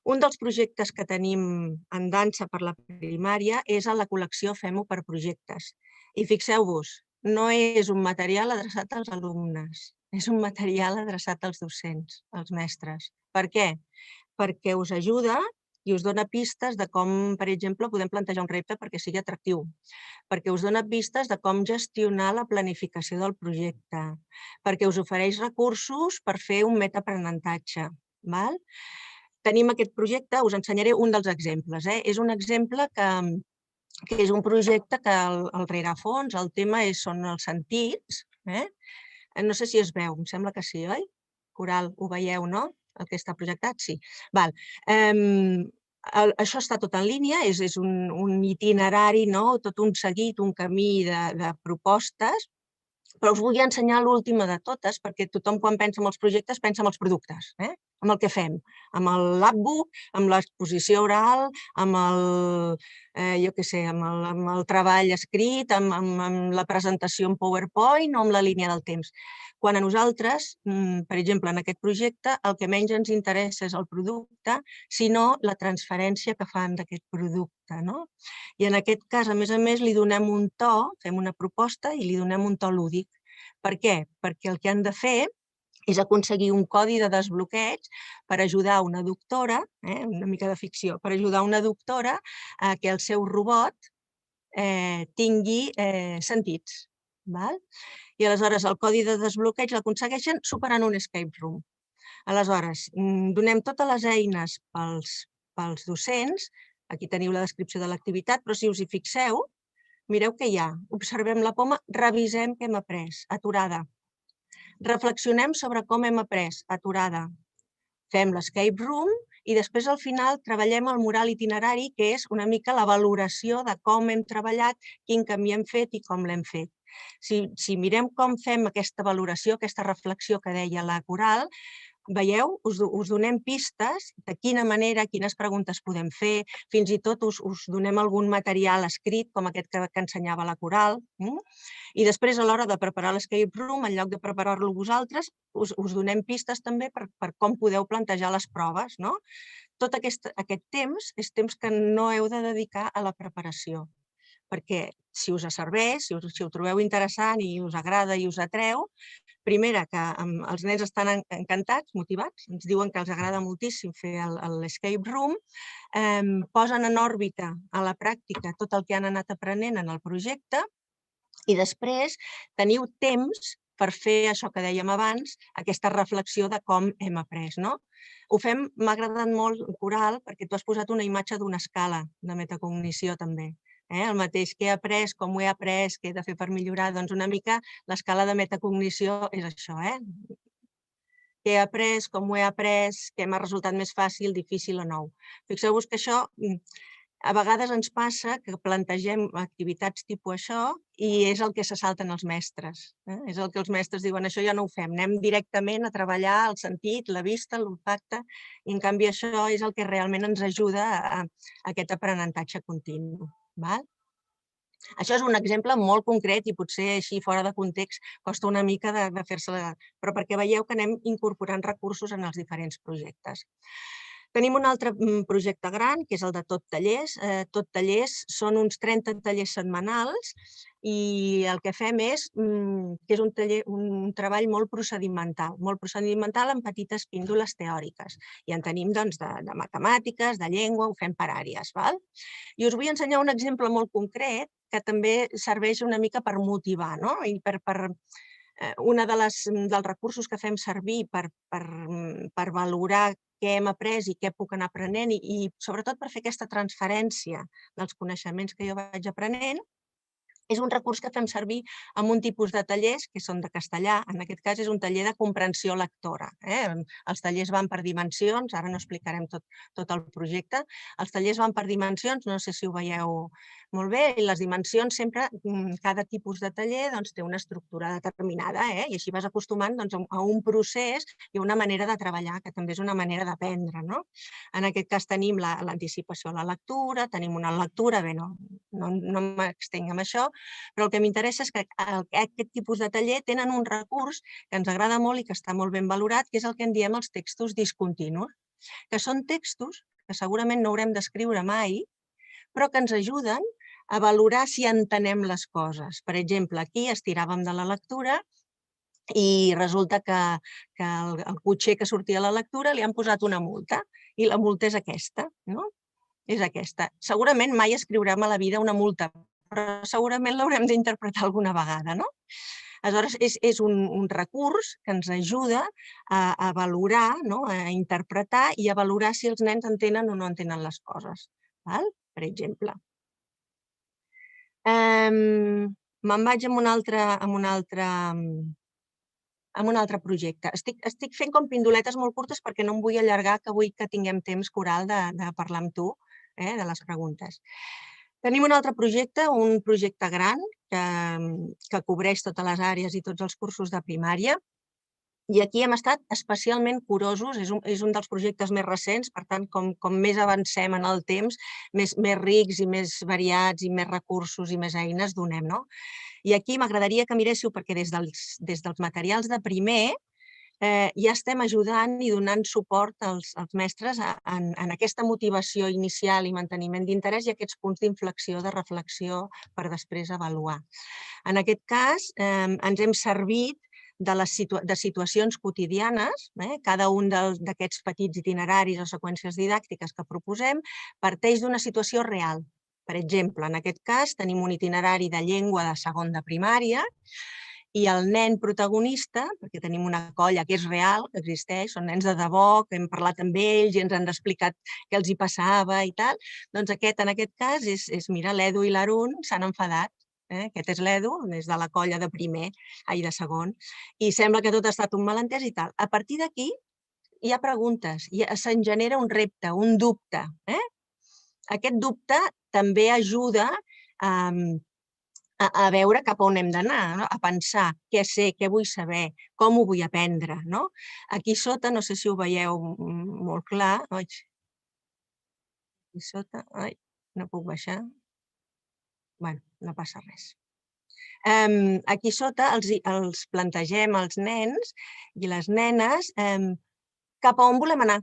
Speaker 3: Un dels projectes que tenim en dansa per la primària és a la col·lecció Fem-ho per projectes. I fixeu-vos, no és un material adreçat als alumnes, és un material adreçat als docents, als mestres. Per què? Perquè us ajuda i us dona pistes de com, per exemple, podem plantejar un repte perquè sigui atractiu, perquè us dona pistes de com gestionar la planificació del projecte, perquè us ofereix recursos per fer un metaaprenentatge. Tenim aquest projecte, us ensenyaré un dels exemples. És un exemple que és un projecte que al rerefons el tema són els sentits. No sé si es veu, em sembla que sí, oi? Coral, ho veieu, no? El que està projectat, sí. Això està tot en línia, és un itinerari, tot un seguit, un camí de propostes, però us volia ensenyar l'última de totes, perquè tothom quan pensa en els projectes pensa en els productes, amb el que fem, amb el labbook, amb l'exposició oral, amb el treball escrit, amb la presentació en PowerPoint o amb la línia del temps. Quan a nosaltres, per exemple, en aquest projecte, el que menys ens interessa és el producte, sinó la transferència que fan d'aquest producte. I en aquest cas, a més, li donem un to, fem una proposta i li donem un to lúdic, Per què? Perquè el que han de fer és aconseguir un codi de desbloqueig per ajudar una doctora, una mica de ficció, per ajudar una doctora a que el seu robot tingui sentits. I aleshores el codi de desbloqueig l'aconsegueixen superant un escape room. Aleshores, donem totes les eines pels docents, aquí teniu la descripció de l'activitat, però si us hi fixeu, mireu què hi ha. Observem la poma, revisem què hem après, aturada. Reflexionem sobre com hem après, aturada. Fem l'escape room i després al final treballem el mural itinerari, que és una mica la valoració de com hem treballat, quin camí hem fet i com l'hem fet. Si mirem com fem aquesta valoració, aquesta reflexió que deia la Coral, veieu, us donem pistes de quina manera, quines preguntes podem fer, fins i tot us donem algun material escrit, com aquest que ensenyava la Coral, i després a l'hora de preparar l'escape room, en lloc de preparar-lo vosaltres, us donem pistes també per com podeu plantejar les proves. Tot aquest temps és temps que no heu de dedicar a la preparació, perquè si us serveix, si ho trobeu interessant i us agrada i us atreu, primera, que els nens estan encantats, motivats, ens diuen que els agrada moltíssim fer l'escape room, posen en òrbita a la pràctica tot el que han anat aprenent en el projecte i després teniu temps per fer això que dèiem abans, aquesta reflexió de com hem après. Ho fem, m'ha agradat molt, Coral, perquè tu has posat una imatge d'una escala de metacognició també. El mateix que he après, com ho he après, què he de fer per millorar, doncs una mica l'escala de metacognició és això. Què he après, com ho he après, què m'ha resultat més fàcil, difícil o nou. Fixeu-vos que això a vegades ens passa que plantegem activitats tipus això i és el que se salten els mestres. És el que els mestres diuen, això ja no ho fem, anem directament a treballar el sentit, la vista, l'olfacte, i en canvi això és el que realment ens ajuda a aquest aprenentatge continu. Això és un exemple molt concret i potser així fora de context costa una mica de fer-se-la, però perquè veieu que anem incorporant recursos en els diferents projectes. Tenim un altre projecte gran, que és el de Tot Tallers. Tot Tallers són uns 30 tallers setmanals i el que fem és que és un treball molt procedimental amb petites píndoles teòriques. I en tenim de matemàtiques, de llengua, ho fem per àrees. I us vull ensenyar un exemple molt concret que també serveix una mica per motivar, i un dels recursos que fem servir per valorar què hem après i què puc anar aprenent i sobretot per fer aquesta transferència dels coneixements que jo vaig aprenent, és un recurs que fem servir amb un tipus de tallers que són de castellà. En aquest cas és un taller de comprensió lectora. Els tallers van per dimensions, ara no explicarem tot el projecte. Els tallers van per dimensions, no sé si ho veieu molt bé, i les dimensions sempre, cada tipus de taller té una estructura determinada i així vas acostumant a un procés i una manera de treballar, que també és una manera d'aprendre. En aquest cas tenim l'anticipació a la lectura, tenim una lectura, bé, no m'extenc amb això, però el que m'interessa és que aquest tipus de taller tenen un recurs que ens agrada molt i que està molt ben valorat, que és el que en diem els textos discontinus, que són textos que segurament no haurem d'escriure mai, però que ens ajuden a valorar si entenem les coses. Per exemple, aquí estiràvem de la lectura i resulta que al cotxer que sortia a la lectura li han posat una multa i la multa és aquesta, és aquesta. Segurament mai escriurem a la vida una multa, però segurament l'haurem d'interpretar alguna vegada. Aleshores, és un recurs que ens ajuda a valorar, a interpretar i a valorar si els nens entenen o no entenen les coses, per exemple. Me'n vaig amb un altre projecte. Estic fent com pindoletes molt curtes perquè no em vull allargar, que vull que tinguem temps, Coral, de parlar amb tu de les preguntes. Tenim un altre projecte, un projecte gran que cobreix totes les àrees i tots els cursos de primària. I aquí hem estat especialment curosos, és un dels projectes més recents, per tant, com més avancem en el temps, més rics i més variats i més recursos i més eines donem. I aquí m'agradaria que miréssiu, perquè des dels materials de primer ja estem ajudant i donant suport als mestres en aquesta motivació inicial i manteniment d'interès i aquests punts d'inflexió, de reflexió, per després avaluar. En aquest cas, ens hem servit de situacions quotidianes, cada un d'aquests petits itineraris o seqüències didàctiques que proposem parteix d'una situació real. Per exemple, en aquest cas tenim un itinerari de llengua de segon de primària i el nen protagonista, perquè tenim una colla que és real, que existeix, són nens de debò, que hem parlat amb ells i ens han explicat què els hi passava i tal, doncs en aquest cas és mira, l'Edu i l'Arun s'han enfadat. Aquest és l'Edu, és de la colla de primer, de segon, i sembla que tot ha estat un malentès i tal. A partir d'aquí hi ha preguntes, se'n genera un repte, un dubte. Aquest dubte també ajuda a veure cap on hem d'anar, a pensar què sé, què vull saber, com ho vull aprendre. Aquí sota, no sé si ho veieu molt clar, aquí sota, no puc baixar. Bé, no passa res. Aquí sota els plantegem als nens i les nenes cap a on volem anar.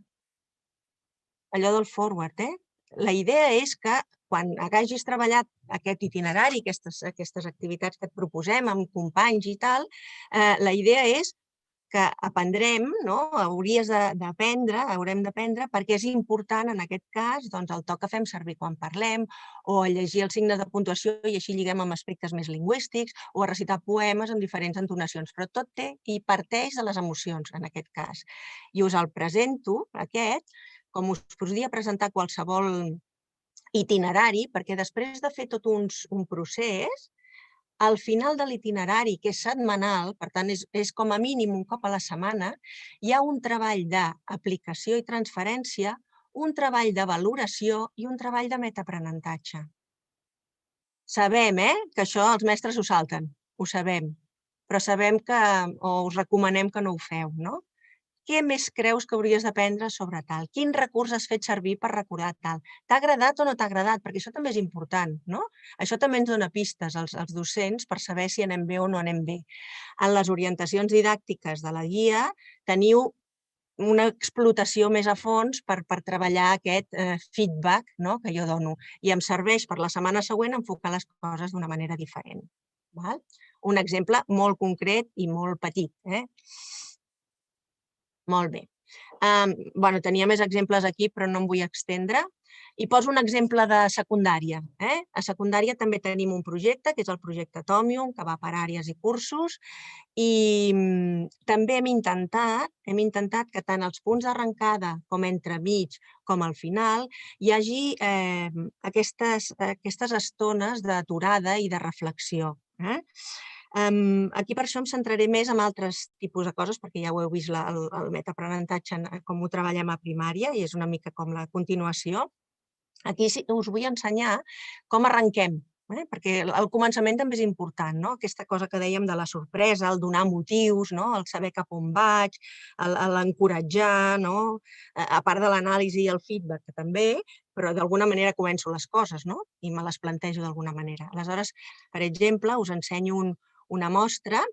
Speaker 3: Allò del forward, La idea és que quan hagis treballat aquest itinerari, aquestes activitats que et proposem amb companys i tal, la idea és que aprendrem, haurem d'aprendre perquè és important en aquest cas el to que fem servir quan parlem o a llegir els signes de puntuació i així lliguem amb aspectes més lingüístics o a recitar poemes amb diferents entonacions, però tot té i parteix de les emocions en aquest cas. I us el presento, aquest, com us podria presentar qualsevol itinerari, perquè després de fer tot un procés, al final de l'itinerari, que és setmanal, per tant és com a mínim un cop a la setmana, hi ha un treball d'aplicació i transferència, un treball de valoració i un treball de metaaprenentatge. Sabem que això els mestres ho salten, ho sabem, però sabem que, o us recomanem que no ho feu, no? Què més creus que hauries d'aprendre sobre tal? Quin recurs has fet servir per recordar tal? T'ha agradat o no t'ha agradat? Perquè això també és important, no? Això també ens dona pistes als docents per saber si anem bé o no anem bé. En les orientacions didàctiques de la guia teniu una explotació més a fons per treballar aquest feedback que jo dono. I em serveix per la setmana següent enfocar les coses d'una manera diferent. Un exemple molt concret i molt petit. Molt bé. Tenia més exemples aquí, però no em vull extendre. I poso un exemple de secundària. A secundària també tenim un projecte, que és el projecte Atomium, que va per àrees i cursos, i també hem intentat que tant als punts d'arrencada com entremig com al final hi hagi aquestes estones d'aturada i de reflexió. Aquí per això em centraré més en altres tipus de coses, perquè ja ho heu vist el metaaprenentatge, com ho treballem a primària, i és una mica com la continuació. Aquí us vull ensenyar com arrenquem, perquè el començament també és important, aquesta cosa que dèiem de la sorpresa, el donar motius, el saber cap on vaig, l'encoratjar, a part de l'anàlisi i el feedback, que també, però d'alguna manera començo les coses i me les plantejo d'alguna manera. Aleshores, per exemple, us ensenyo una mostra.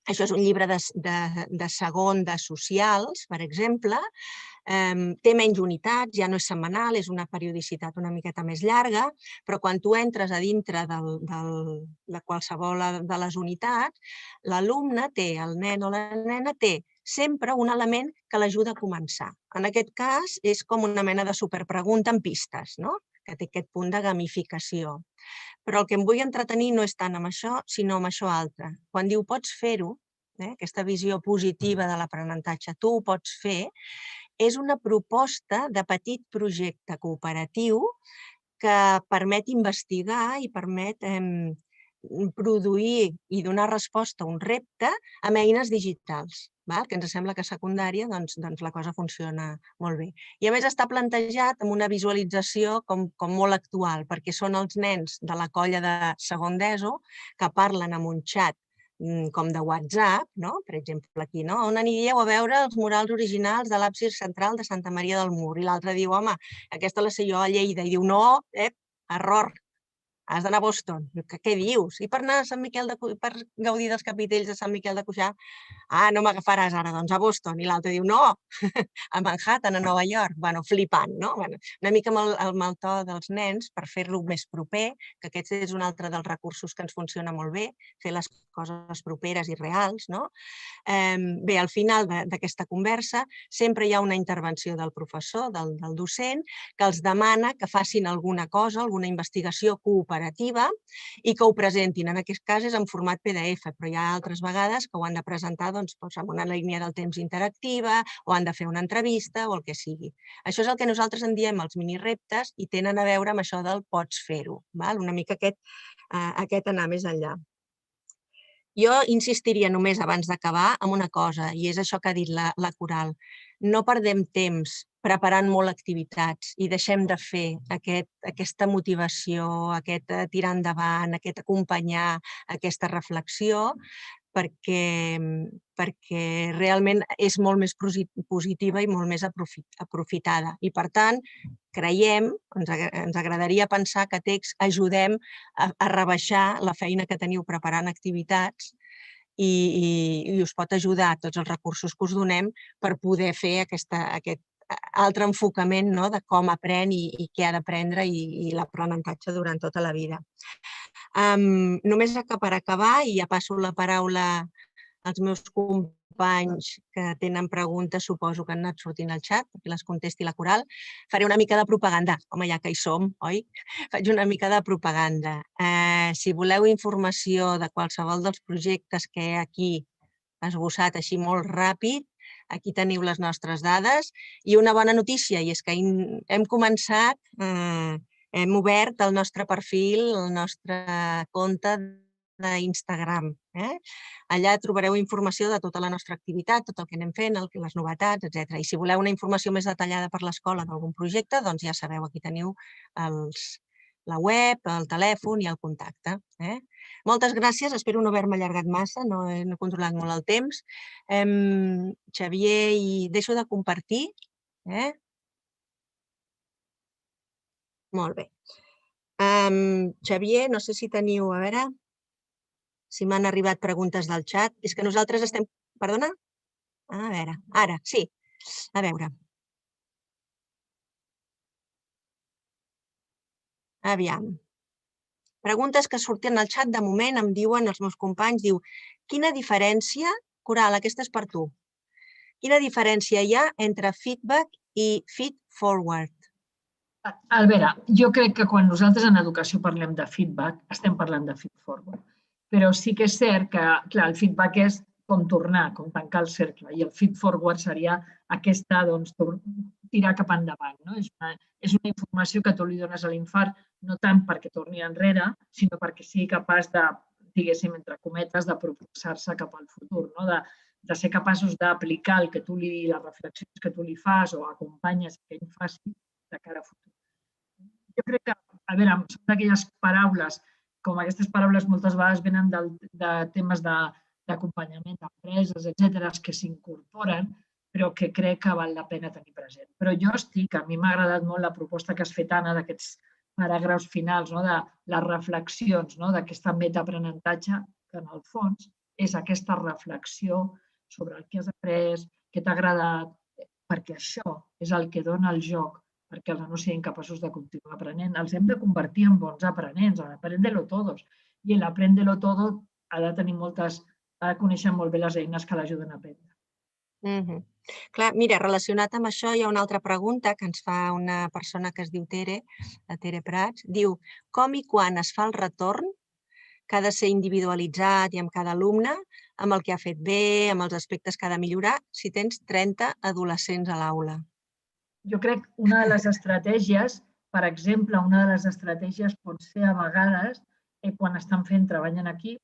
Speaker 3: Això és un llibre de segon de socials, per exemple. Té menys unitats, ja no és setmanal, és una periodicitat una miqueta més llarga, però quan tu entres a dintre de qualsevol de les unitats, l'alumne té, el nen o la nena té sempre un element que l'ajuda a començar. En aquest cas és com una mena de superpregunta amb pistes, que té aquest punt de gamificació. Però el que em vull entretenir no és tant amb això, sinó amb això altre. Quan diu pots fer-ho, aquesta visió positiva de l'aprenentatge, tu ho pots fer, és una proposta de petit projecte cooperatiu que permet investigar i permet produir i donar resposta a un repte amb eines digitals, que ens sembla que a secundària la cosa funciona molt bé. I a més està plantejat amb una visualització com molt actual, perquè són els nens de la colla de segon d'ESO que parlen amb un xat com de WhatsApp, per exemple aquí, on aniríeu a veure els murals originals de l'absis central de Santa Maria del Mur? I l'altre diu, home, aquesta la sé jo a Lleida. I diu, no, error, has d'anar a Boston. Què dius? I per anar a Sant Miquel per gaudir dels capitells de Sant Miquel de Cuixà? Ah, no m'agafaràs ara, doncs a Boston. I l'altre diu, no, a Manhattan, a Nova York. Bueno, flipant, no? Una mica amb el to dels nens per fer-lo més proper, que aquest és un altre dels recursos que ens funciona molt bé, fer les coses properes i reals, no? Bé, al final d'aquesta conversa sempre hi ha una intervenció del professor, del docent, que els demana que facin alguna cosa, alguna investigació cooperativa i que ho presentin. En aquest cas és en format PDF, però hi ha altres vegades que ho han de presentar amb una línia del temps interactiva o han de fer una entrevista o el que sigui. Això és el que nosaltres en diem els minireptes i tenen a veure amb això del pots fer-ho. Una mica aquest anar més enllà. Jo insistiria només abans d'acabar en una cosa, i és això que ha dit la Coral. No perdem temps preparant molt activitats i deixem de fer aquesta motivació, aquest tirar endavant, aquest acompanyar aquesta reflexió, perquè realment és molt més positiva i molt més aprofitada. I, per tant, creiem, ens agradaria pensar que TECS ajudem a rebaixar la feina que teniu preparant activitats i us pot ajudar tots els recursos que us donem per poder fer aquest altre enfocament de com aprèn i què ha d'aprendre i l'aprenentatge durant tota la vida. Només per acabar, i ja passo la paraula als meus companys que tenen preguntes, suposo que han anat sortint al xat, perquè les contesti la Coral, faré una mica de propaganda. Home, ja que hi som, oi? Faig una mica de propaganda. Si voleu informació de qualsevol dels projectes que he aquí esbossat així molt ràpid, aquí teniu les nostres dades. I una bona notícia, i és que hem començat, hem obert el nostre perfil, el nostre compte d'Instagram. Allà trobareu informació de tota la nostra activitat, tot el que anem fent, les novetats, etc. I si voleu una informació més detallada per l'escola d'algun projecte, doncs ja sabeu, aquí teniu la web, el telèfon i el contacte. Moltes gràcies, espero no haver-me allargat massa, no he controlat molt el temps. Xavier, i deixo de compartir. Molt bé. Xavier, no sé si teniu, a veure, si m'han arribat preguntes del xat. És que nosaltres estem... Perdona? A veure, ara, sí. A veure. Aviam. Preguntes que surten al xat, de moment em diuen els meus companys, diu, quina diferència, Coral, aquesta és per tu, quina diferència hi ha entre feedback i feed forward?
Speaker 1: A veure, jo crec que quan nosaltres en educació parlem de feedback, estem parlant de feed forward. Però sí que és cert que, clar, el feedback és com tornar, com tancar el cercle, i el feed forward seria aquesta, doncs, tirar cap endavant. És una informació que tu li dones a l'infant, no tant perquè torni enrere, sinó perquè sigui capaç de, diguéssim, entre cometes, de propulsar-se cap al futur, de ser capaços d'aplicar les reflexions que tu li fas o acompanyes que ell faci de cara a futur. Jo crec que, a veure, són d'aquelles paraules, com aquestes paraules moltes vegades venen de temes d'acompanyament d'empreses, etc., que s'incorporen, però que crec que val la pena tenir present. Però jo a mi m'ha agradat molt la proposta que has fet, Anna, d'aquests paràgrafs finals, de les reflexions, d'aquest metaaprenentatge, que en el fons és aquesta reflexió sobre el que has après, què t'ha agradat, perquè això és el que dona el joc, perquè els alumnes siguin capaços de continuar aprenent. Els hem de convertir en bons aprenents, en aprendre-lo todos. I l'aprendre-lo todo ha de conèixer molt bé les eines que l'ajuden a aprendre.
Speaker 3: Clar, mira, relacionat amb això hi ha una altra pregunta que ens fa una persona que es diu Tere, la Tere Prats. Diu, com i quan es fa el retorn, que ha de ser individualitzat i amb cada alumne, amb el que ha fet bé, amb els aspectes que ha de millorar, si tens 30 adolescents a l'aula?
Speaker 1: Jo crec que una de les estratègies, per exemple, pot ser a vegades, quan estan fent treball en equip,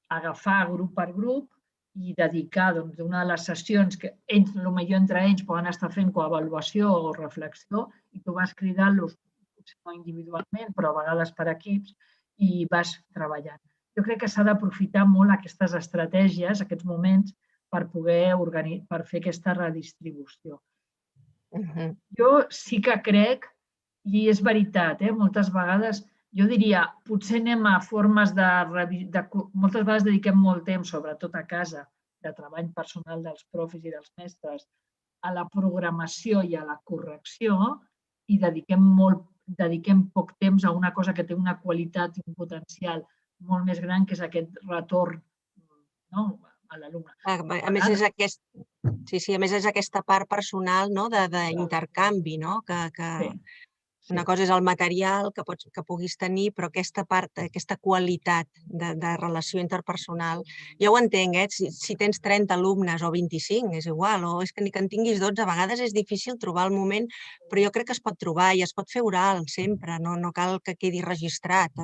Speaker 1: agafar grup per grup i dedicar una de les sessions que potser entre ells poden estar fent coavaluació o reflexió i tu vas cridant-los, potser no individualment, però a vegades per equips, i vas treballant. Jo crec que s'ha d'aprofitar molt aquestes estratègies, aquests moments, per fer aquesta redistribució. Jo sí que crec, i és veritat, moltes vegades Jo diria, potser anem a formes de... Moltes vegades dediquem molt temps, sobretot a casa, de treball personal dels profes i dels mestres, a la programació i a la correcció i dediquem poc temps a una cosa que té una qualitat i un potencial molt més gran, que és aquest retorn a l'alumne.
Speaker 3: A més, és aquesta part personal d'intercanvi, que una cosa és el material que puguis tenir, però aquesta part, aquesta qualitat de relació interpersonal, ja ho entenc, si tens 30 alumnes o 25, és igual, o és que ni que en tinguis 12, a vegades és difícil trobar el moment, però jo crec que es pot trobar i es pot fer oral sempre, no cal que quedi registrat.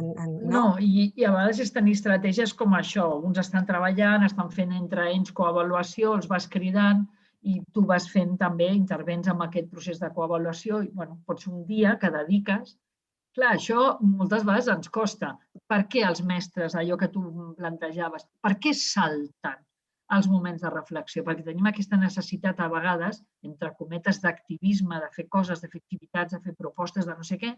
Speaker 1: No, i a vegades és tenir estratègies com això, uns estan treballant, estan fent entre ells coavaluació, els vas cridant, i tu vas fent també, intervens en aquest procés de coavaluació, i pots un dia que dediques. Clar, això moltes vegades ens costa. Per què els mestres, allò que tu plantejaves, per què salten els moments de reflexió? Perquè tenim aquesta necessitat a vegades, entre cometes, d'activisme, de fer coses, de fer activitats, de fer propostes, de no sé què,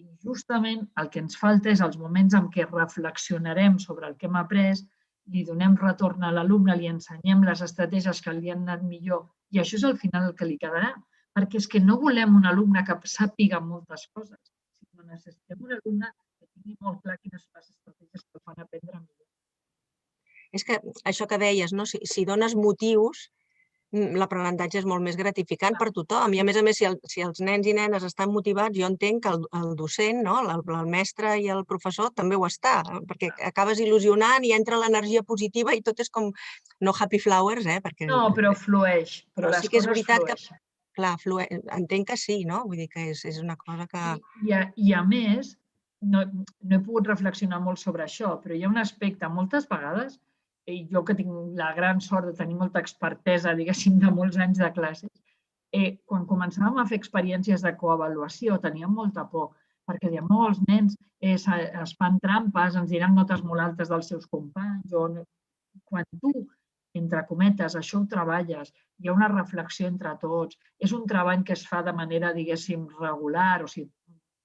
Speaker 1: i justament el que ens falta és els moments en què reflexionarem sobre el que hem après, li donem retorn a l'alumne, li ensenyem les estratègies que li han anat millor, i això és al final el que li quedarà, perquè és que no volem un alumne que sàpiga moltes coses, sinó necessitem un alumne que tingui molt clar quines són les estratègies que el fan aprendre millor.
Speaker 3: És que això que deies, si dones motius, l'aprenentatge és molt més gratificant per tothom. I a més, si els nens i nenes estan motivats, jo entenc que el docent, el mestre i el professor també ho està, perquè acabes il·lusionant i entra l'energia positiva i tot és com, no happy flowers,
Speaker 1: No, però flueix. Però
Speaker 3: sí que és veritat que, clar, entenc que sí, no? Vull dir que és una cosa que...
Speaker 1: I a més, no he pogut reflexionar molt sobre això, però hi ha un aspecte, moltes vegades, i jo que tinc la gran sort de tenir molta expertesa, diguéssim, de molts anys de classes, quan començàvem a fer experiències de coavaluació teníem molta por, perquè dèiem, els nens es fan trampes, ens diran notes molt altes dels seus companys, o quan tu, entre cometes, això ho treballes, hi ha una reflexió entre tots, és un treball que es fa de manera, diguéssim, regular, o sigui,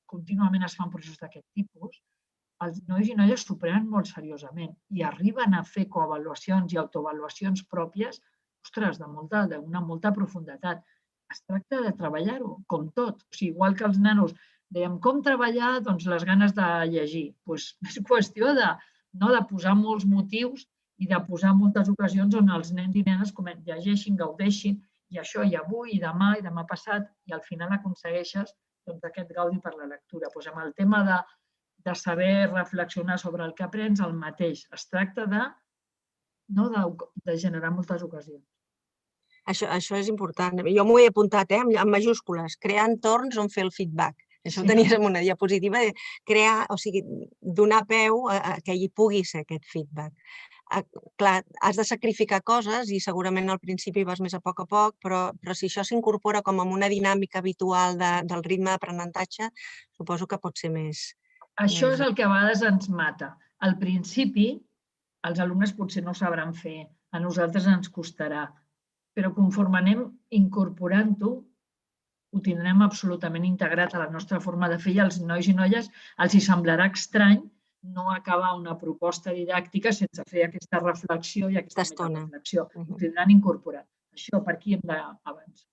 Speaker 1: contínuament es fan processos d'aquest tipus, els nois i noies s'ho prenen molt seriosament i arriben a fer coavaluacions i autoavaluacions pròpies, ostres, d'una molta profunditat. Es tracta de treballar-ho, com tot. O sigui, igual que els nanos dèiem com treballar, doncs les ganes de llegir. És qüestió de posar molts motius i de posar moltes ocasions on els nens i nenes llegeixin, gaudeixin, i això i avui, i demà passat, i al final aconsegueixes aquest gaudi per la lectura. Amb el tema de saber reflexionar sobre el que aprens, el mateix. Es tracta de generar moltes ocasions.
Speaker 3: Això és important. Jo m'ho he apuntat, en majúscules, crear entorns on fer el feedback. Això ho tenies en una diapositiva, crear, o sigui, donar peu a que hi pugui ser aquest feedback. Clar, has de sacrificar coses i segurament al principi vas més a poc, però si això s'incorpora com en una dinàmica habitual del ritme d'aprenentatge, suposo que pot ser més...
Speaker 1: Això és el que a vegades ens mata. Al principi, els alumnes potser no ho sabran fer, a nosaltres ens costarà, però conforme anem incorporant-ho, ho tindrem absolutament integrat a la nostra forma de fer i als nois i noies els hi semblarà estrany no acabar una proposta didàctica sense fer aquesta reflexió i aquesta metareflexió. Ho tindran incorporat. Això per aquí hem d'avançar.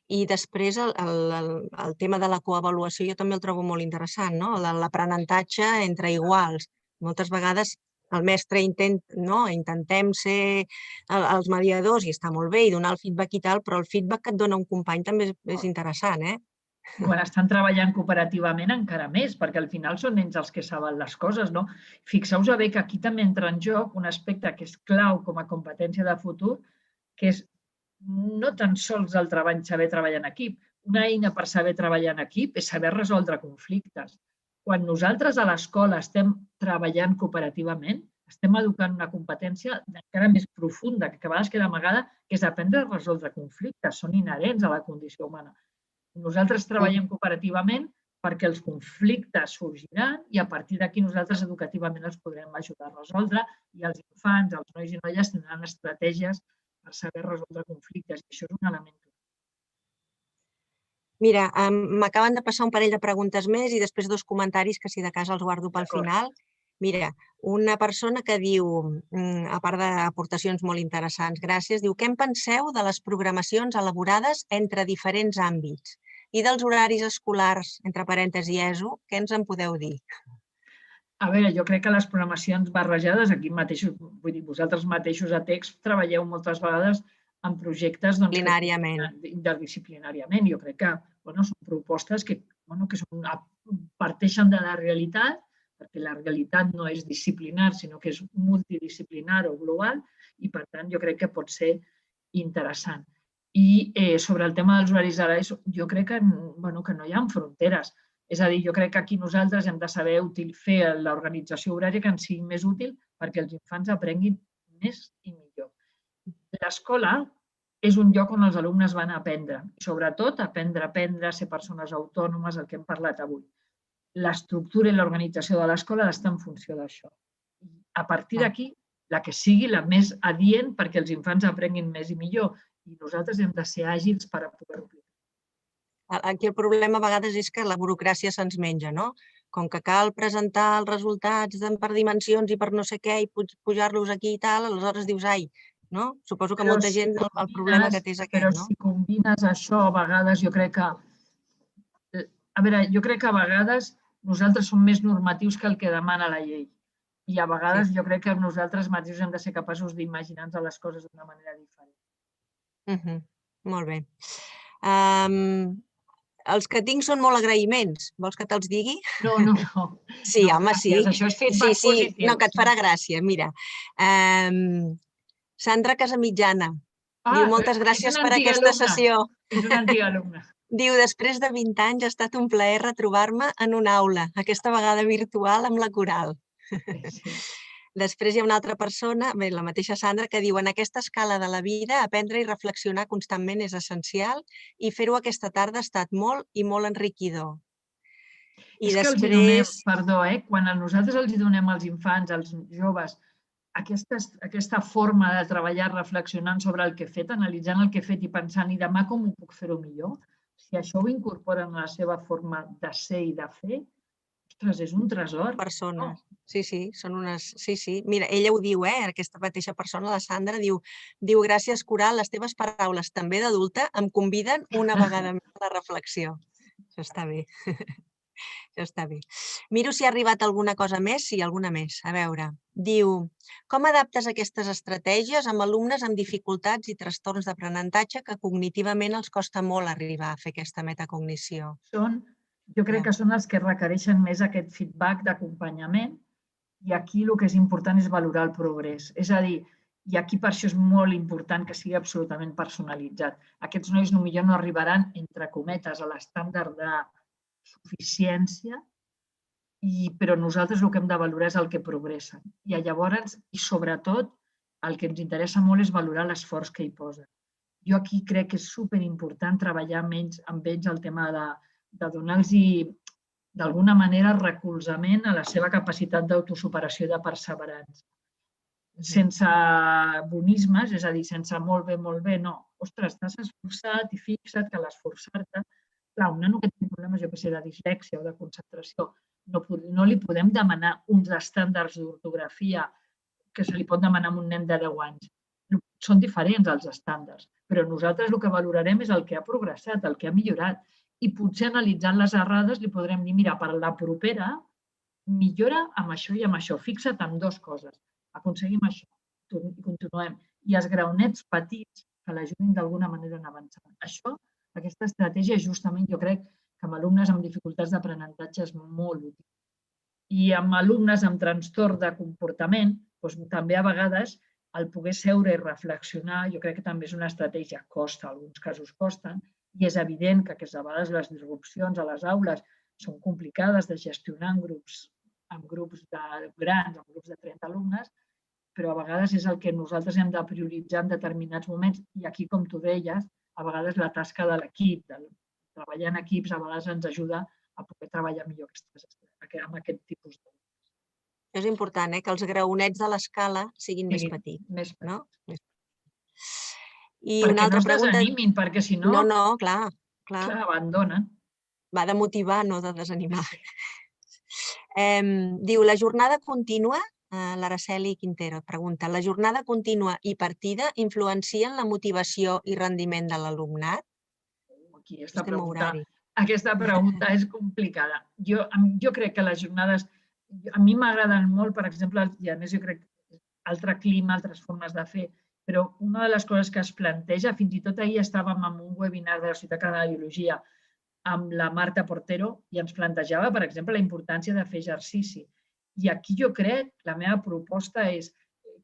Speaker 3: I després el tema de la coavaluació jo també el trobo molt interessant, l'aprenentatge entre iguals. Moltes vegades el mestre intentem ser els mediadors i està molt bé i donar el feedback i tal, però el feedback que et dona un company també és interessant,
Speaker 1: Quan estan treballant cooperativament encara més, perquè al final són ells els que saben les coses, no? Fixeu-vos bé que aquí també entra en joc un aspecte que és clau com a competència de futur, que és no tan sols el saber treballar en equip. Una eina per saber treballar en equip és saber resoldre conflictes. Quan nosaltres a l'escola estem treballant cooperativament, estem educant una competència encara més profunda, que a vegades queda amagada, que és aprendre a resoldre conflictes. Són inherents a la condició humana. Nosaltres treballem cooperativament perquè els conflictes sorgiran i a partir d'aquí nosaltres educativament els podrem ajudar a resoldre i els infants, els nois i noies tindran estratègies per saber resoldre conflictes. I això és un element.
Speaker 3: Mira, m'acaben de passar un parell de preguntes més i després dos comentaris que si de cas els guardo pel final. Mira, una persona que diu, a part d'aportacions molt interessants, gràcies, diu, què en penseu de les programacions elaborades entre diferents àmbits i dels horaris escolars, entre parèntesis ESO, què ens en podeu dir?
Speaker 1: A veure, jo crec que les programacions barrejades, aquí mateixos, vull dir, vosaltres mateixos a text treballeu moltes vegades en projectes interdisciplinàriament. Jo crec que són propostes que parteixen de la realitat, perquè la realitat no és disciplinar, sinó que és multidisciplinar o global, i per tant jo crec que pot ser interessant. I sobre el tema dels horaris de l'ESO, jo crec que no hi ha fronteres. És a dir, jo crec que aquí nosaltres hem de saber fer l'organització horària que ens sigui més útil perquè els infants aprenguin més i millor. L'escola és un lloc on els alumnes van a aprendre, sobretot aprendre, ser persones autònomes, el que hem parlat avui. L'estructura i l'organització de l'escola està en funció d'això. A partir d'aquí, la que sigui la més adient perquè els infants aprenguin més i millor i nosaltres hem de ser àgils per a poder-ho aplicar.
Speaker 3: Aquí el problema a vegades és que la burocràcia se'ns menja, no? Com que cal presentar els resultats per dimensions i per no sé què i pujar-los aquí i tal, aleshores dius, ai, no? Suposo que molta gent el problema que té és aquest, no?
Speaker 1: Però si combines això, a vegades jo crec que... A veure, jo crec que a vegades nosaltres som més normatius que el que demana la llei. I a vegades jo crec que nosaltres mateixos hem de ser capaços d'imaginar-nos les coses d'una manera diferent.
Speaker 3: Molt bé. Els que tinc són molt agraïments. Vols que te'ls digui?
Speaker 1: No.
Speaker 3: Sí, home, sí.
Speaker 1: Això és feedback positiu.
Speaker 3: No, que et farà gràcia. Mira, Sandra Casamitjana diu moltes gràcies per aquesta sessió.
Speaker 1: És una antiga alumna.
Speaker 3: Diu, després de 20 anys ha estat un plaer retrobar-me en una aula, aquesta vegada virtual amb la coral. Després hi ha una altra persona, la mateixa Sandra, que diu en aquesta escala de la vida aprendre i reflexionar constantment és essencial i fer-ho aquesta tarda ha estat molt i molt enriquidor.
Speaker 1: És que els donem, perdó, quan nosaltres els donem als infants, als joves, aquesta forma de treballar reflexionant sobre el que he fet, analitzant el que he fet i pensant i demà com ho puc fer-ho millor, si això ho incorporen a la seva forma de ser i de fer, ostres, és un tresor.
Speaker 3: Persones. Sí, són unes... Sí. Mira, ella ho diu, aquesta mateixa persona, la Sandra, diu gràcies, Coral, les teves paraules també d'adulta em conviden una vegada més a la reflexió. Això està bé. Això està bé. Miro si ha arribat alguna cosa més. Sí, alguna més. A veure. Diu, com adaptes aquestes estratègies amb alumnes amb dificultats i trastorns d'aprenentatge que cognitivament els costa molt arribar a fer aquesta metacognició?
Speaker 1: Jo crec que són els que requereixen més aquest feedback d'acompanyament i aquí el que és important és valorar el progrés. És a dir, i aquí per això és molt important que sigui absolutament personalitzat. Aquests nois potser no arribaran, entre cometes, a l'estàndard de suficiència, però nosaltres el que hem de valorar és el que progressen. I llavors, i sobretot, el que ens interessa molt és valorar l'esforç que hi posen. Jo aquí crec que és superimportant treballar amb ells el tema de donar-los, d'alguna manera, recolzament a la seva capacitat d'autosuperació i de perseverança. Sense bonismes, és a dir, sense molt bé, no. Ostres, t'has esforçat i fixa't que l'esforçar-te... Clar, un nen que té problemes, jo que sé, de dislèxia o de concentració, no li podem demanar uns estàndards d'ortografia que se li pot demanar a un nen de 10 anys. Són diferents els estàndards, però nosaltres el que valorarem és el que ha progressat, el que ha millorat. I potser analitzant les errades li podrem dir, mira, per la propera, millora amb això i amb això. Fixa't en dues coses. Aconseguim això i continuem. I els graonets petits que l'ajudin d'alguna manera a avançar. Aquesta estratègia, justament, jo crec que amb alumnes amb dificultats d'aprenentatge és molt útil. I amb alumnes amb trastorn de comportament, també a vegades el poder seure i reflexionar, jo crec que també és una estratègia. Costa, en alguns casos costen, i és evident que a vegades les disrupcions a les aules són complicades de gestionar en grups grans, en grups de 30 alumnes, però a vegades és el que nosaltres hem de prioritzar en determinats moments i aquí, com tu deies, a vegades la tasca de l'equip, treballar en equips, a vegades ens ajuda a poder treballar millor amb aquest tipus de...
Speaker 3: És important, que els graonets de l'escala siguin més petits.
Speaker 1: Més petits.
Speaker 3: I
Speaker 1: perquè no es desanimin, perquè si no...
Speaker 3: No, clar. clar,
Speaker 1: abandonen.
Speaker 3: va de motivar, no de desanimar. Diu, la jornada contínua, l'Araceli Quintero pregunta, la jornada contínua i partida influencien la motivació i rendiment de l'alumnat?
Speaker 1: Aquesta pregunta és complicada. Jo crec que les jornades, a mi m'agraden molt, per exemple, i a més jo crec que altre clima, altres formes de fer, però una de les coses que es planteja, fins i tot ahir estàvem en un webinar de la Societat Catalana de Biologia amb la Marta Portero i ens plantejava, per exemple, la importància de fer exercici. I aquí jo crec, la meva proposta és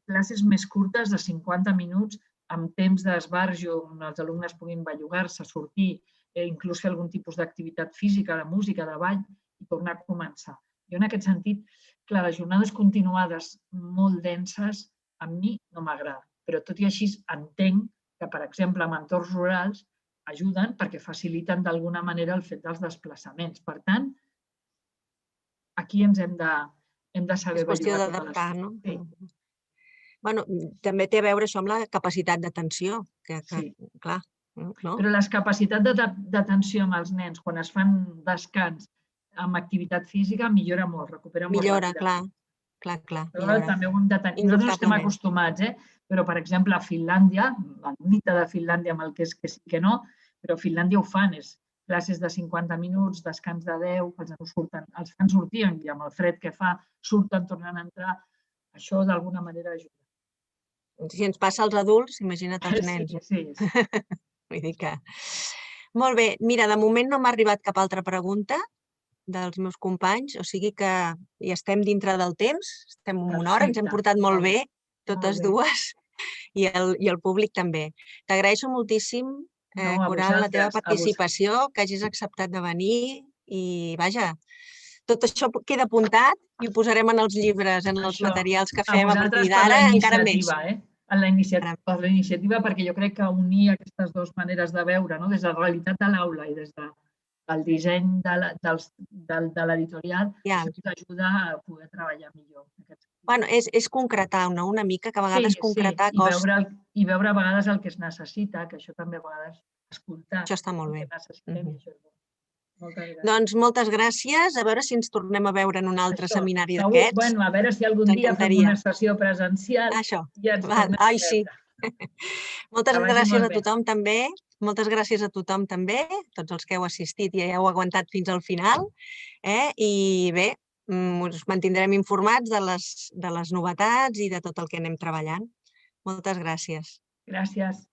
Speaker 1: classes més curtes de 50 minuts amb temps d'esbarjo on els alumnes puguin bellugar-se, sortir, inclús fer algun tipus d'activitat física, de música, de ball i tornar a començar. Jo en aquest sentit, clar, les jornades continuades molt denses a mi no m'agrada, però tot i així entenc que, per exemple, en entorns rurals ajuden perquè faciliten d'alguna manera el fet dels desplaçaments. Per tant, aquí ens hem de saber bellugar.
Speaker 3: És qüestió d'adaptar, no? Sí. Bueno, també té a veure això amb la capacitat d'atenció, que clar, no?
Speaker 1: Però la capacitat d'atenció amb els nens, quan es fan descans amb activitat física, millora molt, recupera molt ràpidament.
Speaker 3: Millora, clar.
Speaker 1: També ho hem de tenir. Nosaltres estem acostumats, però, per exemple, a Finlàndia, el mite de Finlàndia amb el que és que sí que no, però a Finlàndia ho fan, és classes de 50 minuts, descans de 10, els fan sortir i amb el fred que fa, surten, tornen a entrar. Això d'alguna manera ajuda.
Speaker 3: Si ens passa als adults, imagina't als nens.
Speaker 1: Sí.
Speaker 3: Vull dir que... Molt bé, mira, de moment no m'ha arribat cap altra pregunta dels meus companys, o sigui que ja estem dintre del temps, estem en una hora, ens hem portat molt bé, totes dues, i el públic també. T'agraeixo moltíssim, Coral, la teva participació, que hagis acceptat de venir i, vaja, tot això queda apuntat i ho posarem en els llibres, en els materials que fem a partir d'ara, encara més.
Speaker 1: En la iniciativa, perquè jo crec que unir aquestes dues maneres de veure, des de la realitat de l'aula i des del disseny de l'editorial, ens ajuda a poder treballar millor.
Speaker 3: Bueno, és concretar una mica, que a vegades concretar costa.
Speaker 1: I veure a vegades el que es necessita, que això també a vegades escoltar.
Speaker 3: Això està molt bé.
Speaker 1: Moltes gràcies.
Speaker 3: Doncs moltes gràcies. A veure si ens tornem a veure en un altre seminari d'aquests.
Speaker 1: A veure si algun dia fem una sessió presencial.
Speaker 3: Això. Ai, sí. Moltes gràcies a tothom també. Moltes gràcies a tothom també, tots els que heu assistit i heu aguantat fins al final. I bé, us mantindrem informats de les novetats i de tot el que anem treballant. Moltes gràcies.
Speaker 1: Gràcies.